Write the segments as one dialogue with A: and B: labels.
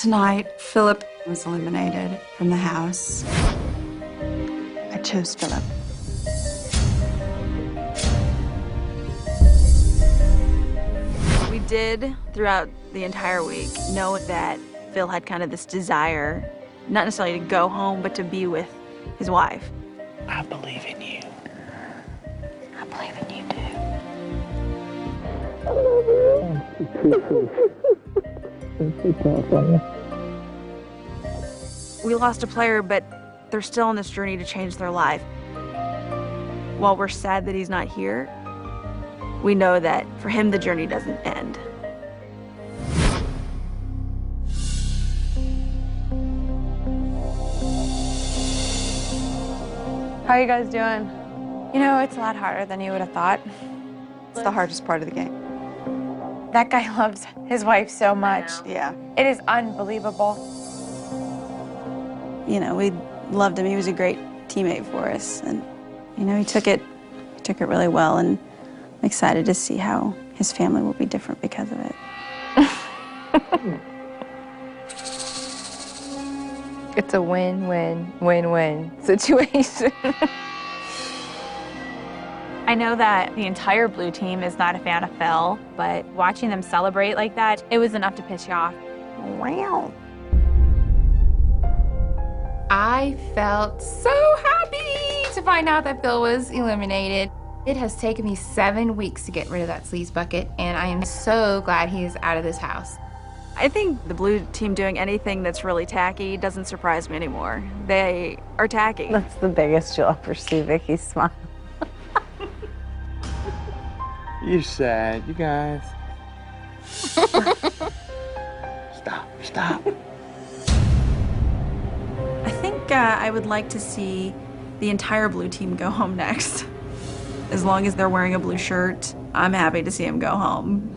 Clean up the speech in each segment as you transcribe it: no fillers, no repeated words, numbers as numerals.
A: Tonight, Philip was eliminated from the house. I chose Philip.
B: We did, throughout the entire week, know that Phil had kind of this desire, not necessarily to go home, but to be with his wife.
C: I believe in you.
B: I believe in you, too. We lost a player, but they're still on this journey to change their life. While we're sad that he's not here, we know that for him, the journey doesn't end.
D: How are you guys doing?
E: You know, it's a lot harder than you would have thought.
A: It's the hardest part of the game.
E: That guy loves his wife so much.
A: Yeah.
E: It is unbelievable.
A: You know, we loved him. He was a great teammate for us. And, you know, he took it really well. And I'm excited to see how his family will be different because of it.
E: It's a win-win situation.
F: I know that the entire blue team is not a fan of Phil, but watching them celebrate like that, it was enough to piss you off.
A: Wow.
G: I felt so happy to find out that Phil was eliminated. It has taken me 7 weeks to get rid of that sleaze bucket, and I am so glad he is out of this house.
B: I think the blue team doing anything that's really tacky doesn't surprise me anymore. They are tacky.
D: That's the biggest you'll ever see Vicki smile.
C: You're sad, you guys. Stop.
B: I think I would like to see the entire blue team go home next. As long as they're wearing a blue shirt, I'm happy to see them go home.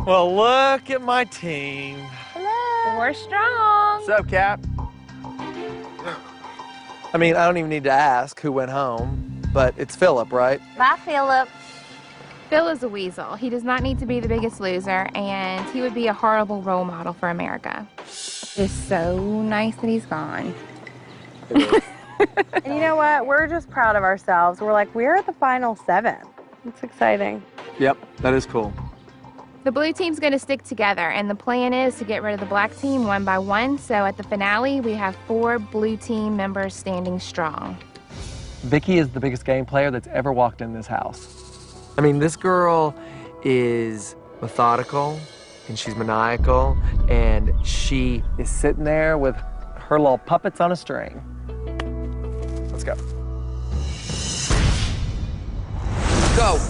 C: Well, look at my team.
E: Hello. We're strong.
C: What's up, Cap? I mean, I don't even need to ask who went home, but it's Philip, right?
E: Bye, Philip.
G: Phil is a weasel. He does not need to be the biggest loser, and he would be a horrible role model for America. It's so nice that he's gone.
D: And you know what? We're just proud of ourselves. We're like, we're at the final 7. It's exciting.
C: Yep, that is cool.
G: The blue team's going to stick together, and the plan is to get rid of the black team one by one. So at the finale, we have 4 blue team members standing strong.
H: Vicki is the biggest game player that's ever walked in this house.
C: I mean, this girl is methodical, and she's maniacal, and she
H: Is sitting there with her little puppets on a string.
C: Let's go.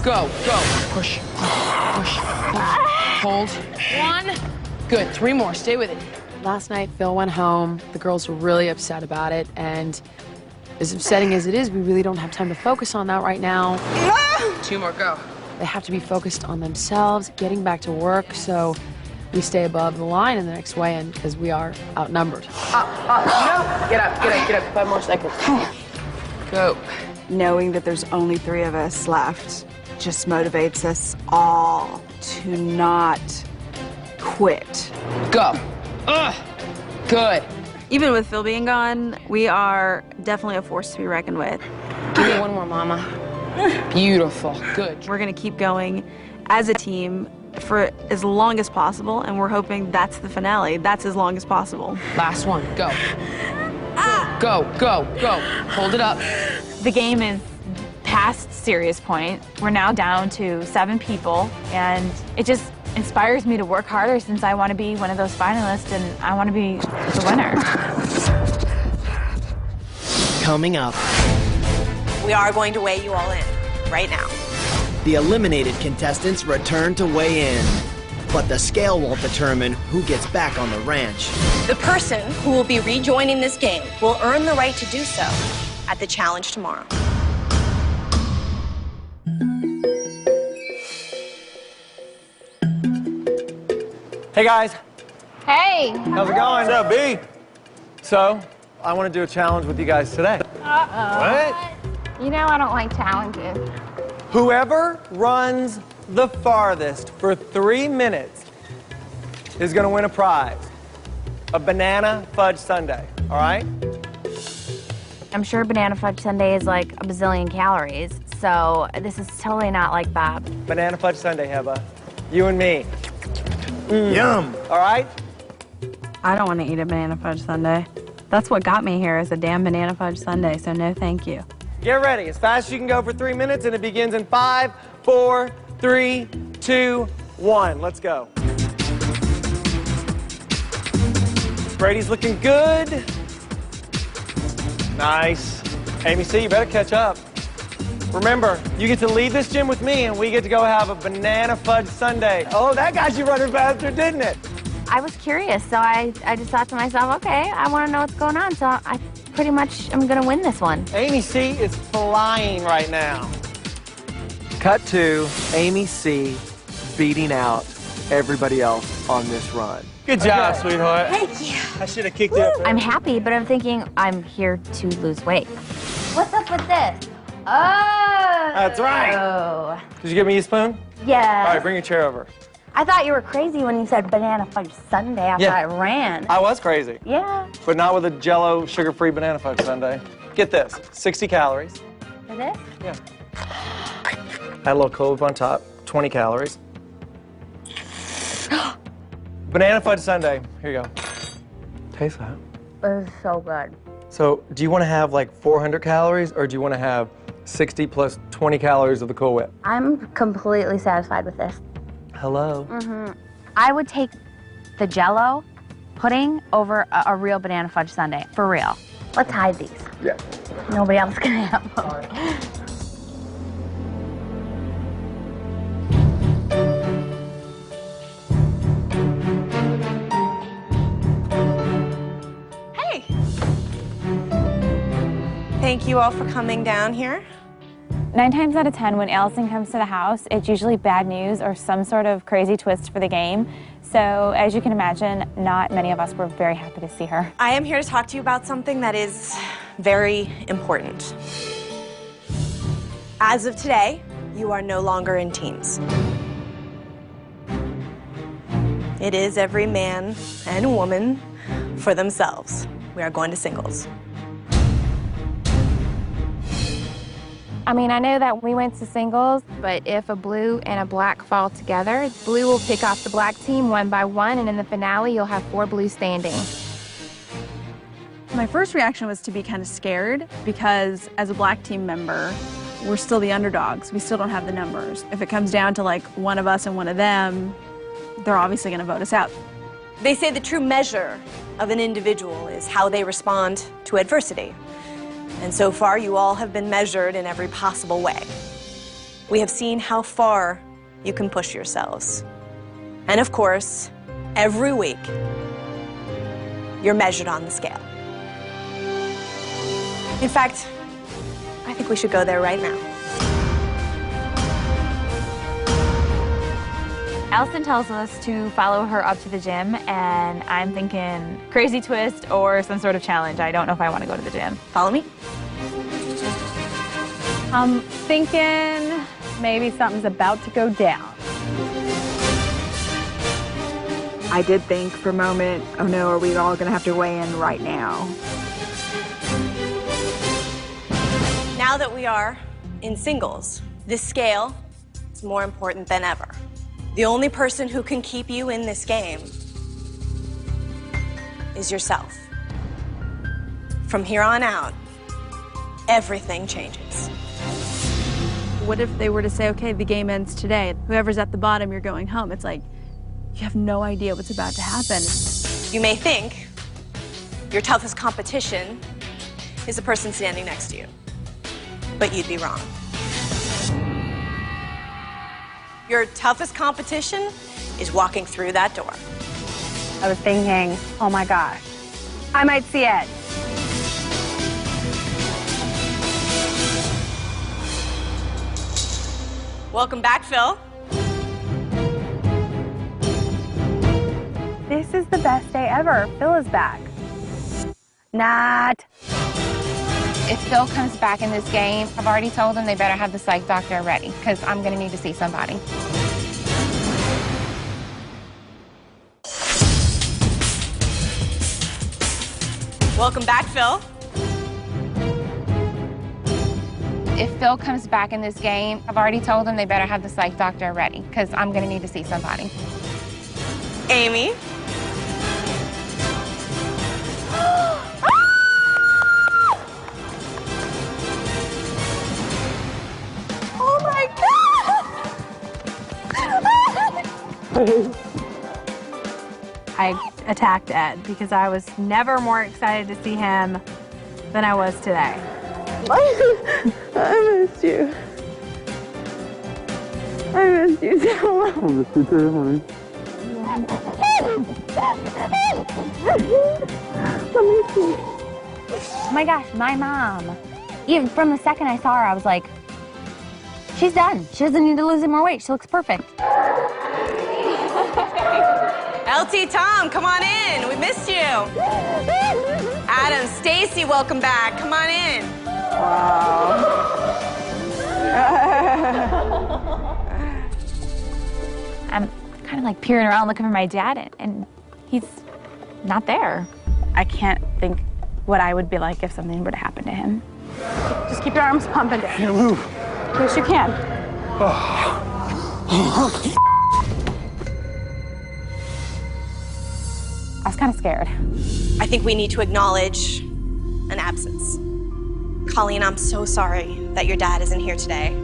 I: Go. Push. Hold. 1. Good. 3 more. Stay with it. Last night, Phil went home. The girls were really upset about it, and as upsetting as it is, we really don't have time to focus on that right now. 2 more. Go. They have to be focused on themselves, getting back to work, so we stay above the line in the next weigh-in because we are outnumbered. No! Get up. 5 more seconds. Go.
A: Knowing that there's only 3 of us left just motivates us all to not quit.
I: Go. Good.
B: Even with Phil being gone, we are definitely a force to be reckoned with.
I: Give me 1 more, Mama. Beautiful. Good.
B: We're going to keep going as a team for as long as possible, and we're hoping that's the finale. That's as long as possible.
I: Last one. Go. Go. Hold it up.
F: The game is past serious point. We're now down to 7 people, and it just inspires me to work harder since I want to be one of those finalists and I want to be the winner.
J: Coming up,
K: we are going to weigh you all in right now.
J: the eliminated contestants return to weigh in. But the scale won't determine who gets back on the ranch.
K: The person who will be rejoining this game will earn the right to do so at the challenge tomorrow.
H: Hey guys,
G: Hey!
H: how's it going?
C: What's up, B?
H: So, I want to do a challenge with you guys today.
C: What?
G: You know I don't like challenges.
C: Whoever runs the farthest for 3 minutes is going to win a prize. A banana fudge sundae, all right?
F: I'm sure banana fudge sundae is like a bazillion calories, so this is totally not like that.
C: Banana fudge sundae, Heba. You and me. Yum. All right?
A: I don't want to eat a banana fudge sundae. That's what got me here is a damn banana fudge sundae, so no thank you.
C: Get ready. As fast as you can go for 3 minutes, and it begins in 5, 4, 3, 2, 1. Let's go. Brady's looking good. Nice. Amy C, you better catch up. Remember, you get to leave this gym with me, and we get to go have a banana fudge sundae. Oh, that got you running faster, didn't it?
F: I was curious, so I just thought to myself, okay, I want to know what's going on, so I pretty much am going to win this one.
C: Amy C is flying right now. Cut to Amy C beating out everybody else on this run. Good job, sweetheart.
F: Thank you.
C: I should have kicked it.
F: I'm happy, but I'm thinking I'm here to lose weight.
G: What's up with this? Oh.
C: That's right. Did you give me a spoon?
F: Yeah.
C: All right, bring your chair over.
F: I thought you were crazy when you said banana fudge sundae after I ran.
C: I was crazy.
F: Yeah.
C: But not with a Jell-O sugar-free banana fudge sundae. Get this, 60 calories.
F: For this?
C: Yeah. Add a little Coke Whip on top, 20 calories. Banana fudge sundae. Here you go. Taste that.
F: It was so good.
C: So, do you want to have like 400 calories, or do you want to have 60 plus 20 calories of the Cool Whip?
F: I'm completely satisfied with this.
C: Hello.
F: I would take the Jell-O pudding over a real banana fudge sundae, for real. Let's hide these.
C: Yeah.
F: Nobody else can have them.
K: Hey! Thank you all for coming down here.
E: 9 times out of 10, when Alison comes to the house, it's usually bad news or some sort of crazy twist for the game. So, as you can imagine, not many of us were very happy to see her.
K: I am here to talk to you about something that is very important. As of today, you are no longer in teams. It is every man and woman for themselves. We are going to singles.
G: I mean, I know that we went to singles, but if a blue and a black fall together, blue will pick off the black team one by one, and in the finale, you'll have 4 blues standing.
B: My first reaction was to be kind of scared because as a black team member, we're still the underdogs. We still don't have the numbers. If it comes down to like one of us and one of them, they're obviously going to vote us out.
K: They say the true measure of an individual is how they respond to adversity. And so far, you all have been measured in every possible way. We have seen how far you can push yourselves. And of course, every week, you're measured on the scale. In fact, I think we should go there right now.
F: Alison tells us to follow her up to the gym, and I'm thinking crazy twist or some sort of challenge. I don't know if I want to go to the gym.
K: Follow me.
D: I'm thinking maybe something's about to go down.
L: I did think for a moment, oh no, are we all going to have to weigh in right now?
K: Now that we are in singles, this scale is more important than ever. The only person who can keep you in this game is yourself. From here on out, everything changes.
B: What if they were to say, okay, the game ends today. Whoever's at the bottom, you're going home. It's like, you have no idea what's about to happen.
K: You may think your toughest competition is the person standing next to you, but you'd be wrong. Your toughest competition is walking through that door.
D: I was thinking, oh my gosh, I might see it.
K: Welcome back, Phil.
D: This is the best day ever. Phil is back. Not.
G: If Phil comes back in this game, I've already told them they better have the psych doctor ready, because I'm going to need to see somebody.
K: Welcome back, Phil.
G: If Phil comes back in this game, I've already told them they better have the psych doctor ready, because I'm going to need to see somebody.
K: Amy.
B: Oh my God! I attacked Ed because I was never more excited to see him than I was today.
L: I missed you. I missed you so much. I missed you too, honey.
E: Oh my gosh, my mom. Even from the second I saw her, I was like, she's done. She doesn't need to lose any more weight. She looks perfect.
K: LT Tom, come on in. We missed you. Adam, Stacy, welcome back. Come on in.
E: I'm kind of like peering around looking for my dad, and he's not there.
B: I can't think what I would be like if something were to happen to him. Just keep your arms pumping down.
C: Can't move.
B: Yes, you can.
E: I was kind of scared.
K: I think we need to acknowledge an absence. Colleen, I'm so sorry that your dad isn't here today.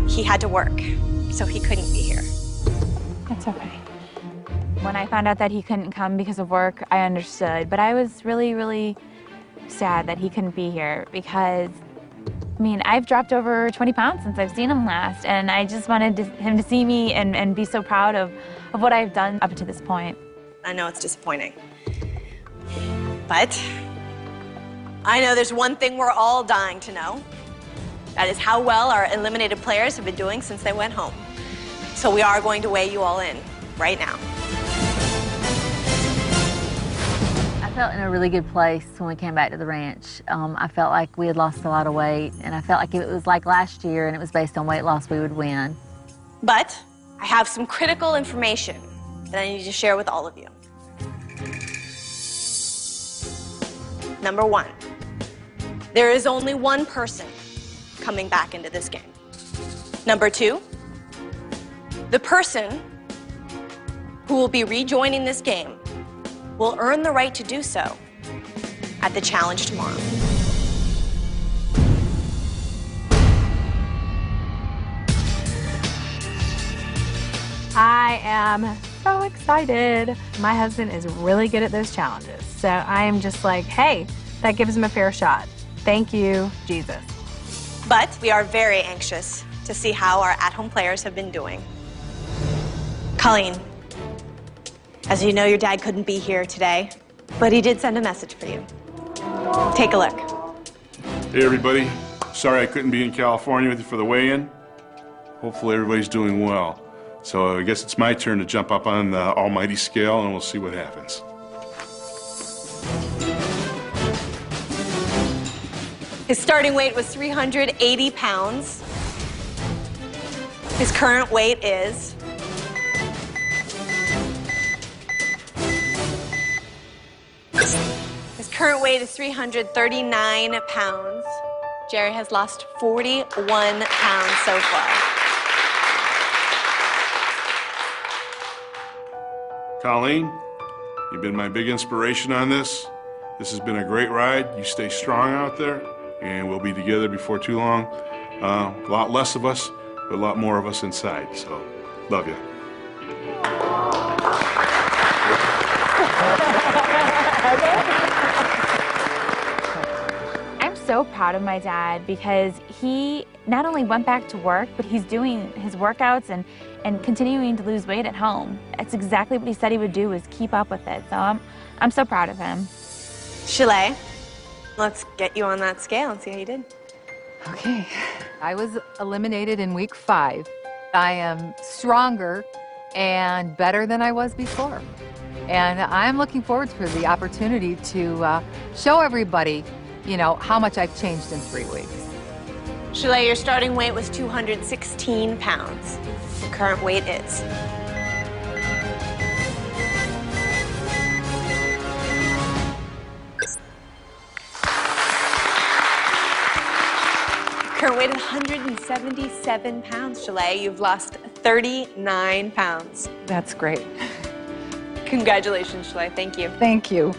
K: He had to work, so he couldn't be here.
E: That's okay. When I found out that he couldn't come because of work, I understood. But I was really, really sad that he couldn't be here because, I mean, I've dropped over 20 pounds since I've seen him last, and I just wanted him to see me and be so proud of what I've done up to this point.
K: I know it's disappointing, but I know there's one thing we're all dying to know. That is how well our eliminated players have been doing since they went home. So we are going to weigh you all in right now.
M: I felt in a really good place when we came back to the ranch. I felt like we had lost a lot of weight, and I felt like if it was like last year and it was based on weight loss, we would win.
K: But I have some critical information that I need to share with all of you. Number one, there is only one person coming back into this game. Number two, the person who will be rejoining this game will earn the right to do so at the challenge tomorrow.
B: I am so excited. My husband is really good at those challenges. So I am just like, hey, that gives him a fair shot. Thank you, Jesus.
K: But we are very anxious to see how our at-home players have been doing. Colleen, as you know, your dad couldn't be here today, but he did send a message for you. Take a look.
N: Hey, everybody. Sorry I couldn't be in California with you for the weigh-in. Hopefully everybody's doing well. So I guess it's my turn to jump up on the almighty scale, and we'll see what happens.
K: His starting weight was 380 pounds. His current weight is... His current weight is 339 pounds. Jerry has lost 41 pounds so far.
N: Colleen, you've been my big inspiration on this. This has been a great ride. You stay strong out there, and we'll be together before too long. A lot less of us, but a lot more of us inside. So, love you.
E: I'm so proud of my dad because he not only went back to work, but he's doing his workouts and continuing to lose weight at home. It's exactly what he said he would do, is keep up with it. So I'm so proud of him.
K: Shilay, let's get you on that scale and see how you did.
O: Okay. I was eliminated in week 5. I am stronger and better than I was before. And I'm looking forward to the opportunity to show everybody, you know, how much I've changed in 3 weeks.
K: Shaleigh, your starting weight was 216 pounds. Your current weight is? Current weight is 177 pounds, Shaleigh. You've lost 39 pounds.
O: That's great.
K: Congratulations, Shaleigh. Thank you.
O: Thank you.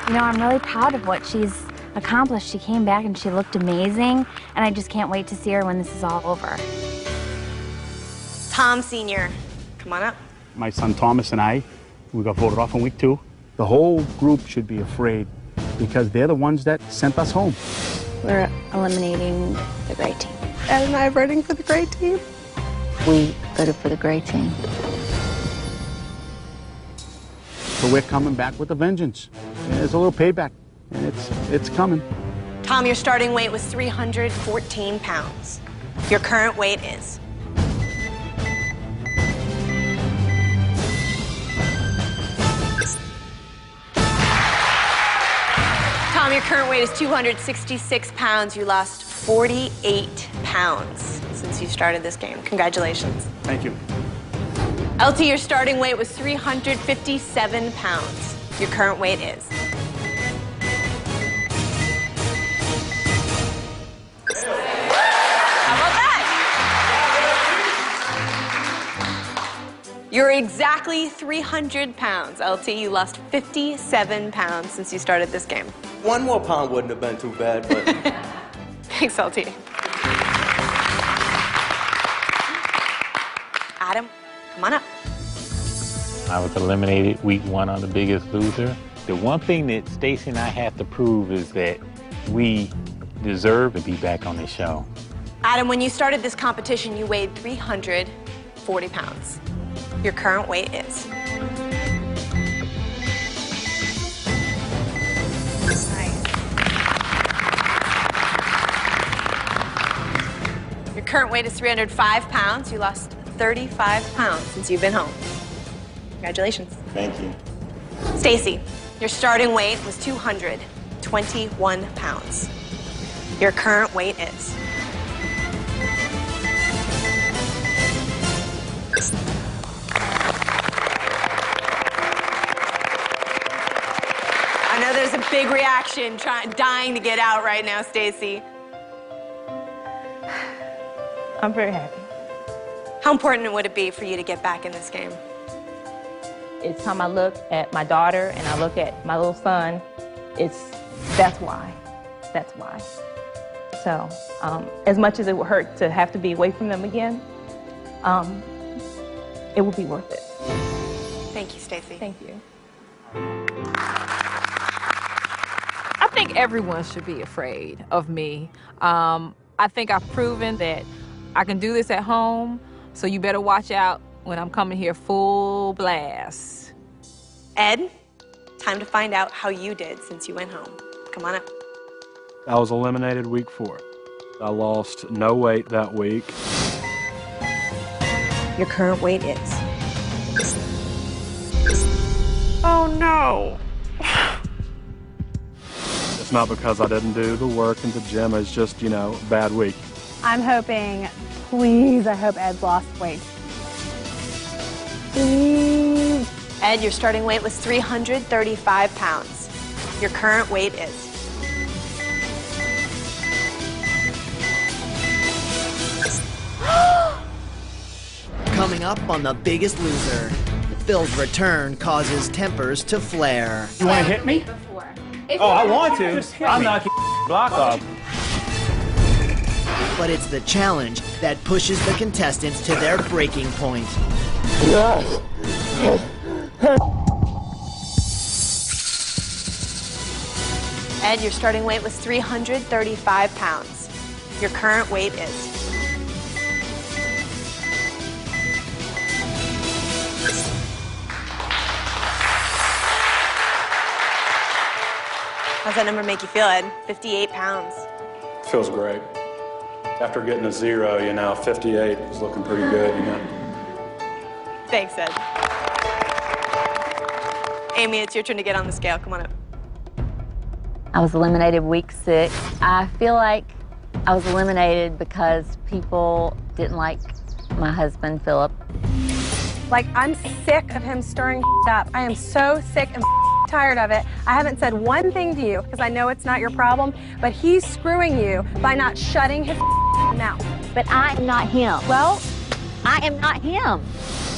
E: You know, I'm really proud of what she's accomplished. She came back and she looked amazing, and I just can't wait to see her when this is all over.
K: Tom Sr., come on up.
P: My son Thomas and I, we got voted off in week 2. The whole group should be afraid because they're the ones that sent us home.
A: We're eliminating the gray team. Ed and I are voting for the gray team.
M: We voted for the gray team.
P: So we're coming back with a vengeance. And there's a little payback, and it's coming.
K: Tom, your starting weight was 314 pounds. Your current weight is? Tom, your current weight is 266 pounds. You lost 48 pounds since you started this game. Congratulations.
P: Thank you.
K: LT, your starting weight was 357 pounds. Your current weight is? How about that? You're exactly 300 pounds. LT, you lost 57 pounds since you started this game.
C: 1 more pound wouldn't have been too bad, but...
K: Thanks, LT. Adam, come on up.
Q: I was eliminated week 1 on The Biggest Loser. The one thing that Stacey and I have to prove is that we deserve to be back on the show.
K: Adam, when you started this competition, you weighed 340 pounds. Your current weight is? Your current weight is 305 pounds. You lost 35 pounds since you've been home. Congratulations.
Q: Thank you.
K: Stacey, your starting weight was 221 pounds. Your current weight is? I know there's a big reaction, dying to get out right now, Stacey.
R: I'm very happy.
K: How important would it be for you to get back in this game?
R: Each time I look at my daughter and I look at my little son, that's why. That's why. So, as much as it would hurt to have to be away from them again, it will be worth it.
K: Thank you, Stacey.
R: Thank you.
O: I think everyone should be afraid of me. I think I've proven that I can do this at home, so you better watch out when I'm coming here full blast.
K: Ed, time to find out how you did since you went home. Come on up.
H: I was eliminated week 4. I lost no weight that week.
K: Your current weight is?
H: Oh no! It's not because I didn't do the work in the gym, it's just, you know, a bad week.
B: I'm hoping, please, I hope Ed's lost weight. Please.
K: Ed, your starting weight was 335 pounds. Your current weight is?
J: Coming up on The Biggest Loser, Phil's return causes tempers to flare.
P: You want to hit me?
C: Oh, I want to. I'll knock your block off.
J: But it's the challenge that pushes the contestants to their breaking point.
K: Ed, your starting weight was 335 pounds. Your current weight is? How's that number make you feel, Ed? 58 pounds.
S: Feels great.
H: After getting a 0, 58 was looking pretty good,
K: Thanks, Ed. Amy, it's your turn to get on the scale. Come on up.
M: I was eliminated week 6. I feel like I was eliminated because people didn't like my husband, Philip.
D: Like, I'm sick of him stirring up. I am so sick and tired of it. I haven't said one thing to you because I know it's not your problem, but he's screwing you by not shutting his mouth.
M: But I am not him.
D: Well,
M: I am not him.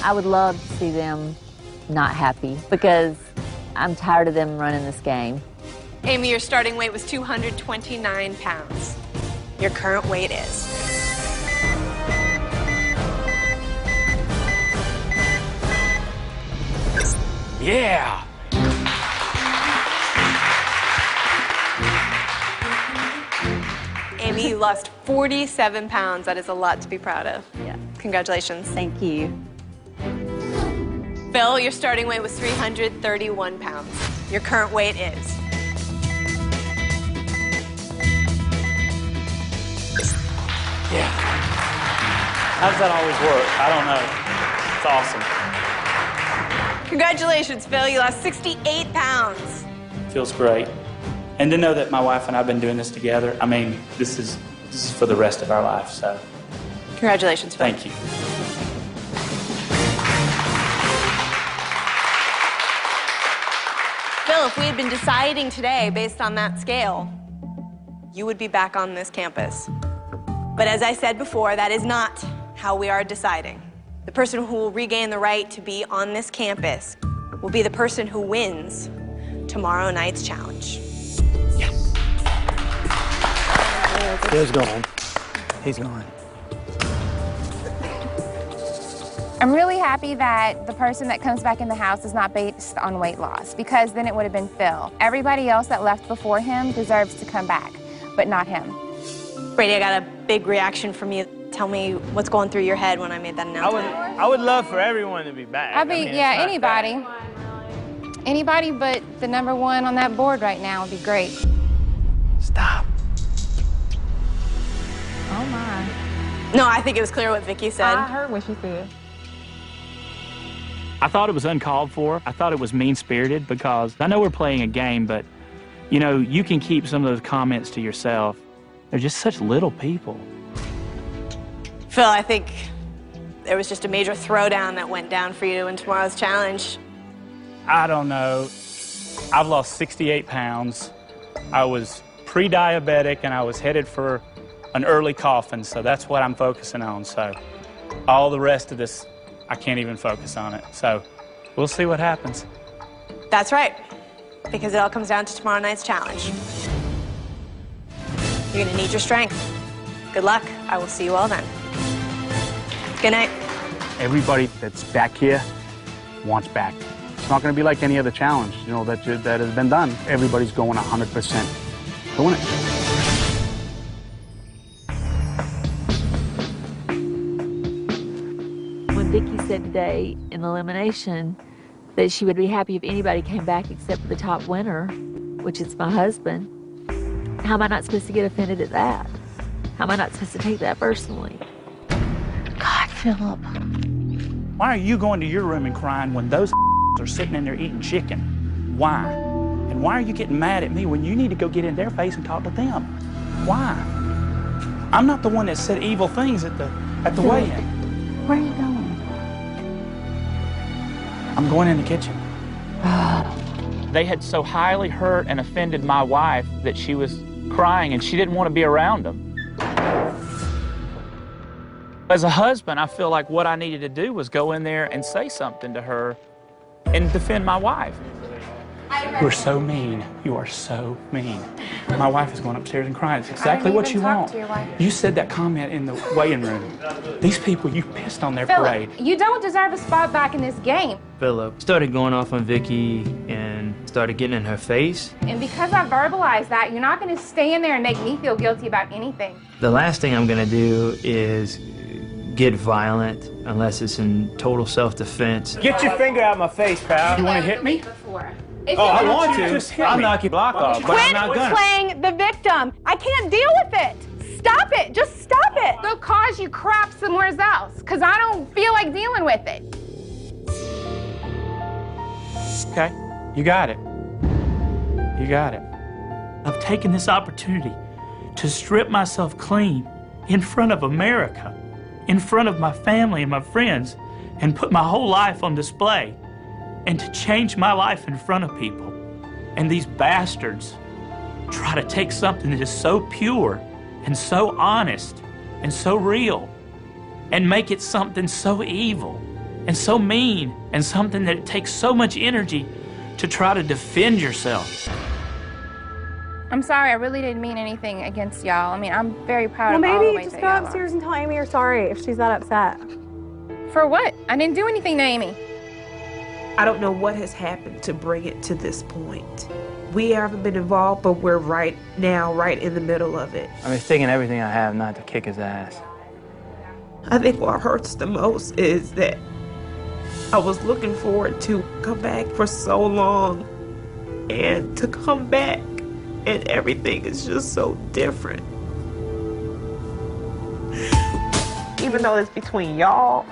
M: I would love to see them not happy because I'm tired of them running this game.
K: Amy, your starting weight was 229 pounds. Your current weight is...
P: Yeah!
K: Amy, you lost 47 pounds. That is a lot to be proud of.
A: Yeah.
K: Congratulations.
A: Thank you.
K: Phil, your starting weight was 331 pounds. Your current weight is...
P: Yeah. How does that always work? I don't know. It's awesome.
K: Congratulations, Phil. You lost 68 pounds.
P: Feels great. And to know that my wife and I have been doing this together, I mean, this is for the rest of our life, so.
K: Congratulations, Phil.
P: Thank you.
K: Phil, if we had been deciding today based on that scale, you would be back on this campus. But as I said before, that is not how we are deciding. The person who will regain the right to be on this campus will be the person who wins tomorrow night's challenge.
P: Yes.
J: Phil's gone. He's gone.
G: I'm really happy that the person that comes back in the house is not based on weight loss, because then it would have been Phil. Everybody else that left before him deserves to come back, but not him.
K: Brady, I got a big reaction from you. Tell me what's going through your head when I made that announcement.
C: I would love for everyone to be back.
G: Yeah, anybody. Anybody but the #1 on that board right now would be great.
C: Stop.
F: Oh my.
K: No, I think it was clear what Vicky said.
F: I heard what she said.
P: I thought it was uncalled for. I thought it was mean-spirited because I know we're playing a game, but, you can keep some of those comments to yourself. They're just such little people.
K: Phil, I think there was just a major throwdown that went down for you in tomorrow's challenge.
P: I don't know. I've lost 68 pounds. I was pre-diabetic and I was headed for an early coffin, so that's what I'm focusing on. So all the rest of this, I can't even focus on it. So we'll see what happens.
K: That's right, because it all comes down to tomorrow night's challenge. You're gonna need your strength. Good luck. I will see you all then. Good night.
P: Everybody that's back here wants back. It's not going to be like any other challenge, that has been done. Everybody's going 100% doing it.
M: When Vicky said today in elimination that she would be happy if anybody came back except for the top winner, which is my husband, how am I not supposed to get offended at that? How am I not supposed to take that personally? God, Philip.
P: Why are you going to your room and crying when those are sitting in there eating chicken? Why? And why are you getting mad at me when you need to go get in their face and talk to them? Why? I'm not the one that said evil things at the weigh-in.
M: Where are you going?
P: I'm going in the kitchen. They had so highly hurt and offended my wife that she was crying and she didn't want to be around them. As a husband, I feel like what I needed to do was go in there and say something to her and defend my wife. You're so mean. You are so mean. My wife is going upstairs and crying. It's exactly what you want. You said that comment in the weighing room. These people, you pissed on their parade.
G: You don't deserve a spot back in this game.
C: Philip started going off on Vicky and started getting in her face.
G: And because I verbalized that, you're not going to stay in there and make me feel guilty about anything.
C: The last thing I'm going to do is get violent unless it's in total self-defense. Get your finger out of my face, pal.
P: You want to hit me?
C: I want to. I'll knock your block off, but I'm not gonna.
D: Quit playing the victim. I can't deal with it.
G: stop it. Just stop it. They'll cause you crap somewhere else because I don't feel like dealing with it.
P: Okay, you got it. You got it. I've taken this opportunity to strip myself clean in front of America, in front of my family and my friends, and put my whole life on display, and to change my life in front of people. And these bastards try to take something that is so pure and so honest and so real and make it something so evil and so mean and something that it takes so much energy to try to defend yourself.
G: I'm sorry, I really didn't mean anything against y'all. I mean, I'm very proud
D: Well,
G: of all the
D: maybe
G: ways
D: just
G: that
D: go
G: y'all
D: upstairs and tell Amy you're sorry if she's that upset.
G: For what? I didn't do anything to Amy.
S: I don't know what has happened to bring it to this point. We haven't been involved, but we're right now, right in the middle of it.
T: I mean, it's taking everything I have not to kick his ass.
S: I think what hurts the most is that I was looking forward to come back for so long, and to come back and everything is just so different. Even though it's between y'all,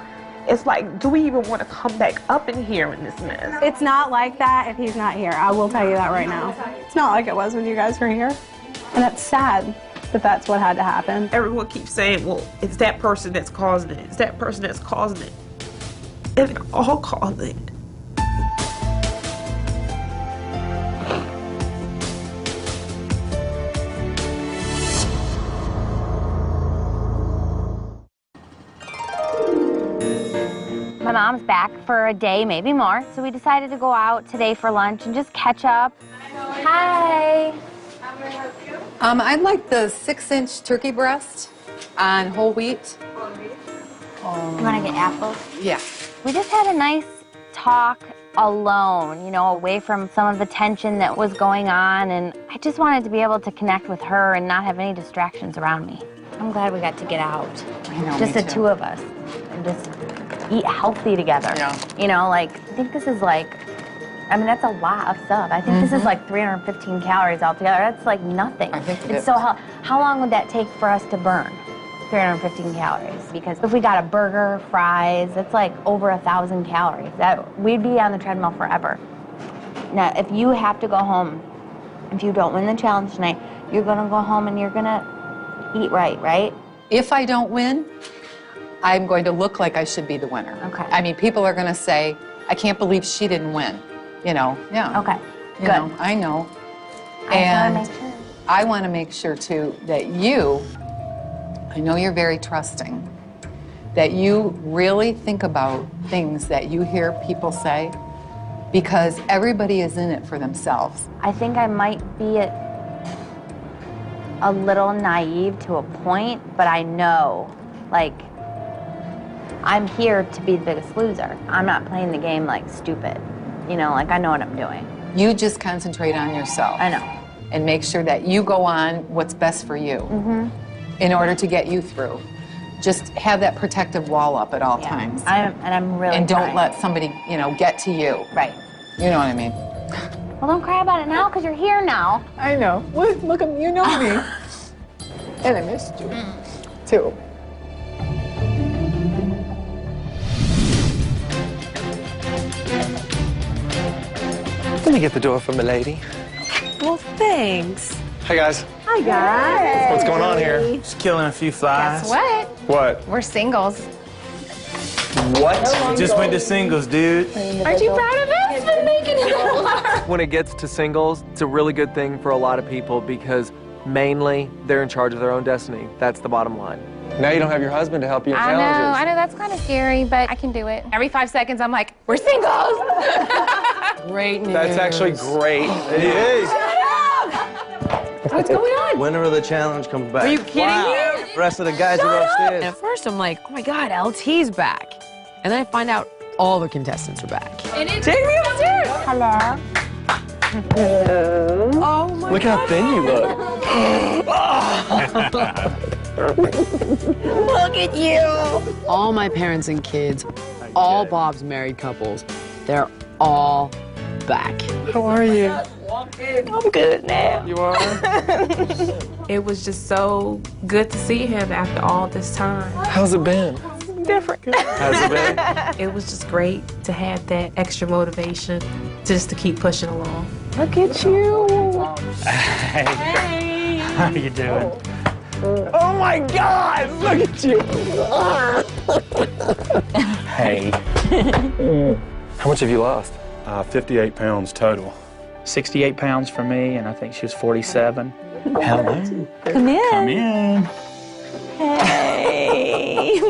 S: it's like, do we even want to come back up in here in this mess?
D: It's not like that if he's not here. I will tell you that right now. It's not like it was when you guys were here. And it's sad that that's what had to happen.
S: Everyone keeps saying, well, it's that person that's causing it. It's that person that's causing it. And they're all causing it.
E: My mom's back for a day, maybe more, so we decided to go out today for lunch and just catch up. Hi.
U: I'd like the 6-inch turkey breast on whole wheat.
E: You want to get apples?
U: Yeah.
E: We just had a nice talk alone, you know, away from some of the tension that was going on, and I just wanted to be able to connect with her and not have any distractions around me. I'm glad we got to get out.
U: I know,
E: just
U: me
E: the
U: too.
E: two of us, and just eat healthy together.
U: Yeah.
E: You know, like, I think this is like, I mean, that's a lot of stuff. I think this is like 315 calories altogether. That's like nothing.
U: I think it
E: it's
U: is.
E: so how long would that take for us to burn? 315 calories. Because if we got a burger, fries, it's like over 1,000 calories. We'd be on the treadmill forever. Now, if you have to go home, if you don't win the challenge tonight, you're gonna go home and you're gonna eat right?
U: If I don't win, I'm going to look like I should be the winner.
E: Okay.
U: I mean, people are going to say, I can't believe she didn't win. You know, yeah.
E: Okay,
U: You
E: good.
U: know, I know.
E: I just wanna make sure.
U: I want to make sure, too, that you, I know you're very trusting, that you really think about things that you hear people say, because everybody is in it for themselves.
E: I think I might be a little naive to a point, but I know, like, I'm here to be the biggest loser. I'm not playing the game like stupid. You know, like I know what I'm doing.
U: You just concentrate on yourself.
E: I know.
U: And make sure that you go on what's best for you in order to get you through. Just have that protective wall up at all times.
E: I'm really
U: And don't
E: trying.
U: let somebody, you know, get to you.
E: Right.
U: You know what I mean?
E: Well, don't cry about it now, because you're here now.
U: I know. Look at you know me. And I missed you, too.
C: Let me get the door for milady.
V: Well, thanks.
C: Hey, guys.
V: Hi, guys.
C: What's going on here?
P: Just killing a few flies.
G: Guess what?
C: What?
G: We're singles.
C: What?
P: Just went to singles, dude.
G: Aren't you proud of us for making it work?
C: When it gets to singles, it's a really good thing for a lot of people because mainly they're in charge of their own destiny. That's the bottom line. Now you don't have your husband to help you in challenges.
G: I know, that's kind of scary, but I can do it. Every 5 seconds, I'm like, we're singles!
I: Great news.
C: That's actually great. It is.
I: What's going on?
W: Winner of the challenge comes back.
I: Are you kidding me?
W: The rest of the guys are upstairs.
I: At first, I'm like, oh my God, LT's back. And then I find out all the contestants are back.
G: And it's
I: Take me upstairs.
E: Hello.
I: Hello. Oh my
C: Look how thin you look.
I: Look at you. All my parents and kids, all Bob's married couples, they're all back.
C: How are you?
I: I'm good now.
C: You are?
L: It was just so good to see him after all this time.
C: How's it been?
L: Different.
C: How's it been?
L: It was just great to have that extra motivation just to keep pushing along.
M: Look at you.
P: Hey. How you doing?
C: Oh my God! Look at you!
P: Hey.
C: How much have you lost?
H: 58 pounds total.
P: 68 pounds for me, and I think she was 47.
C: Hello.
M: Come in.
P: Come in.
M: Hey.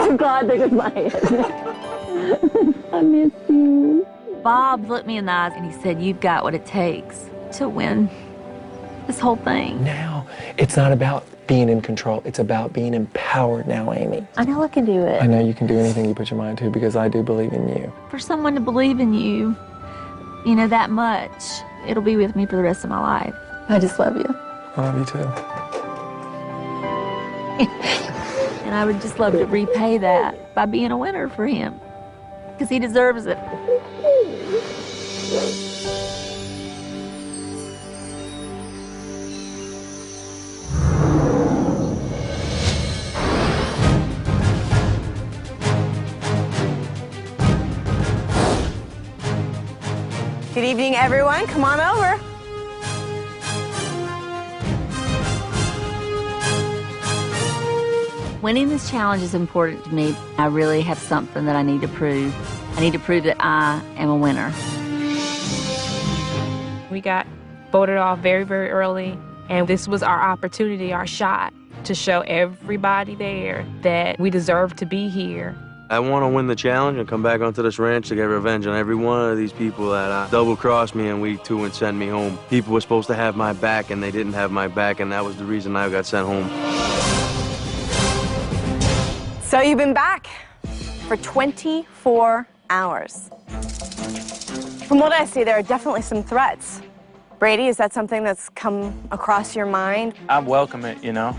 M: I'm glad they got my head. I miss you. Bob looked me in the eyes and he said, "You've got what it takes to win this whole thing."
C: Now, it's not about being in control. It's about being empowered now, Amy.
M: I know I can do it.
C: I know you can do anything you put your mind to because I do believe in you.
M: For someone to believe in you, you know, that much, it'll be with me for the rest of my life. I just love you.
C: I love you too.
M: And I would just love to repay that by being a winner for him, because he deserves it.
K: Good evening, everyone. Come on over.
M: Winning this challenge is important to me. I really have something that I need to prove. I need to prove that I am a winner.
L: We got voted off very, very early, and this was our opportunity, our shot, to show everybody there that we deserve to be here.
W: I want to win the challenge and come back onto this ranch to get revenge on every one of these people that double-crossed me in week 2 and sent me home. People were supposed to have my back, and they didn't have my back, and that was the reason I got sent home.
K: So you've been back for 24 hours. From what I see, there are definitely some threats. Brady, is that something that's come across your mind?
T: I welcome it, you know.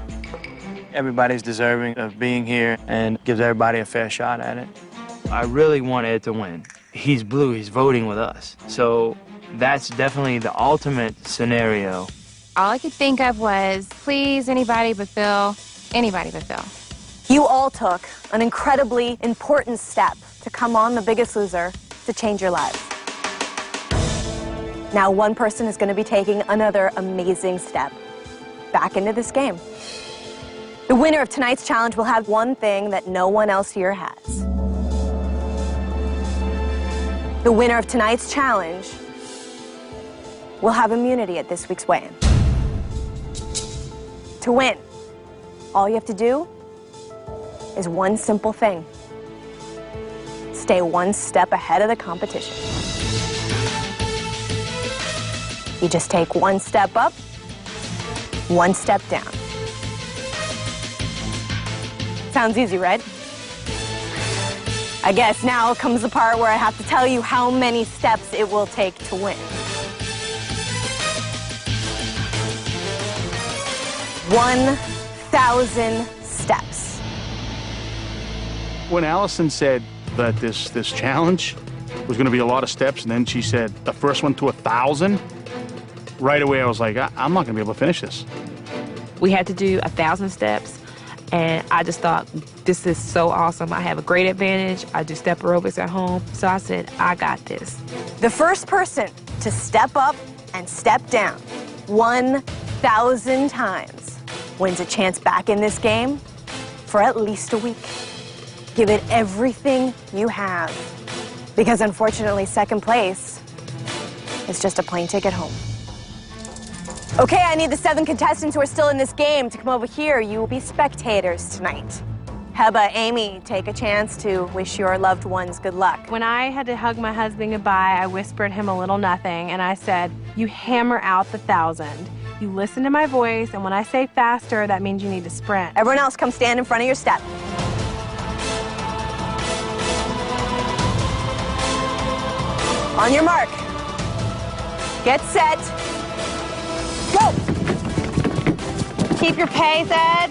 T: Everybody's deserving of being here and gives everybody a fair shot at it. I really want Ed to win. He's blue, he's voting with us. So that's definitely the ultimate scenario.
G: All I could think of was, please, anybody but Phil, anybody but Phil.
K: You all took an incredibly important step to come on The Biggest Loser to change your lives. Now one person is going to be taking another amazing step back into this game. The winner of tonight's challenge will have one thing that no one else here has. The winner of tonight's challenge will have immunity at this week's weigh-in. To win, all you have to do is one simple thing. Stay one step ahead of the competition. You just take one step up, one step down. Sounds easy, right? I guess now comes the part where I have to tell you how many steps it will take to win. 1,000 steps.
H: When Alison said that this challenge was going to be a lot of steps, and then she said the first one to 1,000, right away I was like, I'm not going to be able to finish this.
L: We had to do 1,000 steps, and I just thought, this is so awesome. I have a great advantage. I do step aerobics at home. So I said, I got this.
K: The first person to step up and step down 1,000 times wins a chance back in this game for at least a week. Give it everything you have, because unfortunately, second place is just a plane ticket home. Okay, I need the 7 contestants who are still in this game to come over here. You will be spectators tonight. Heba, Amy, take a chance to wish your loved ones good luck.
D: When I had to hug my husband goodbye, I whispered him a little nothing, and I said, you hammer out the 1,000. You listen to my voice, and when I say faster, that means you need to sprint.
K: Everyone else, come stand in front of your step. On your mark. Get set. Go! Keep your pace, Ed.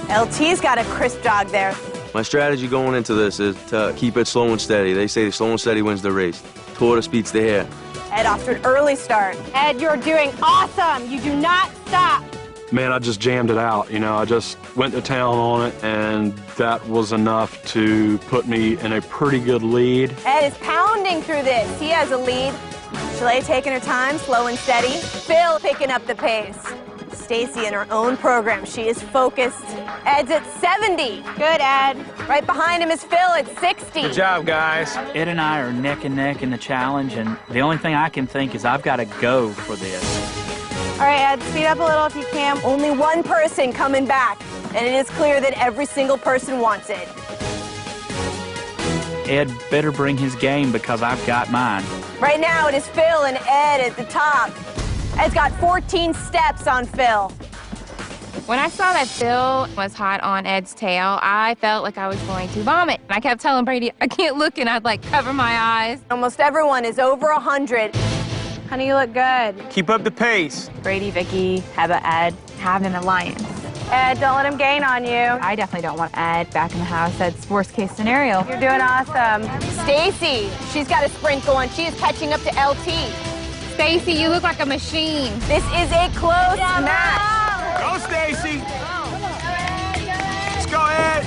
K: LT's got a crisp jog there.
W: My strategy going into this is to keep it slow and steady. They say slow and steady wins the race. Tortoise beats the hare.
K: Ed off to an early start.
D: Ed, you're doing awesome. You do not stop.
N: Man, I just jammed it out. You know, I just went to town on it, and that was enough to put me in a pretty good lead.
K: Ed is pounding through this. He has a lead. Shalay taking her time, slow and steady. Phil picking up the pace. Stacy in her own program. She is focused. Ed's at 70. Good, Ed. Right behind him is Phil at 60.
P: Good job, guys. Ed and I are neck and neck in the challenge, and the only thing I can think is I've got to go for this.
K: All right, Ed, speed up a little if you can. Only one person coming back, and it is clear that every single person wants it.
P: Ed better bring his game because I've got mine.
K: Right now, it is Phil and Ed at the top. Ed's got 14 steps on Phil.
G: When I saw that Phil was hot on Ed's tail, I felt like I was going to vomit. I kept telling Brady, I can't look, and I'd like cover my eyes.
K: Almost everyone is over 100.
D: Honey, you look good.
C: Keep up the pace.
E: Brady, Vicky, Heba, Ed have an alliance.
D: Ed, don't let him gain on you.
E: I definitely don't want Ed back in the house. That's worst case scenario.
D: You're doing awesome.
K: Stacy, she's got a sprint going. She is catching up to LT.
G: Stacy, you look like a machine.
K: This is a close match.
C: Go, Stacy. Let's go, Ed.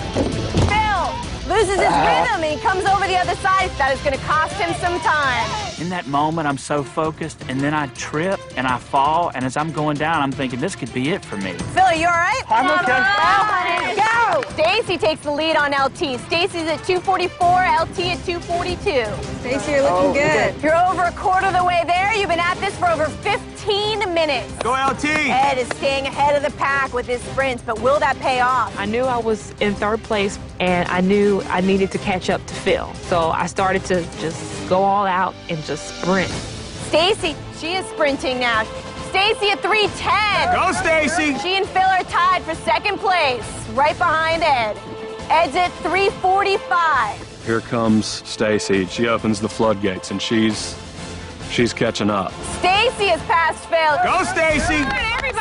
K: Phil loses his rhythm and he comes over the other side. That is going to cost him some time.
P: In that moment, I'm so focused, and then I trip and I fall, and as I'm going down, I'm thinking this could be it for me.
K: Phil, are you all right?
C: I'm okay.
K: Go! Stacy takes the lead on LT. Stacy's at 244, LT at 242.
D: Stacy, you're looking good.
K: You're over a quarter of the way there. You've been at this for over 15 minutes.
C: Go, LT.
K: Ed is staying ahead of the pack with his sprints, but will that pay off?
L: I knew I was in third place, and I knew I needed to catch up to Phil. So I started to just go all out and just sprint.
K: Stacy, she is sprinting now. Stacy at 3:10.
C: Go, Stacy.
K: She and Phil are tied for second place, right behind Ed. Ed's at 3:45.
N: Here comes Stacy. She opens the floodgates, and she's catching up.
K: Stacy has passed Phil.
C: Go, Stacy.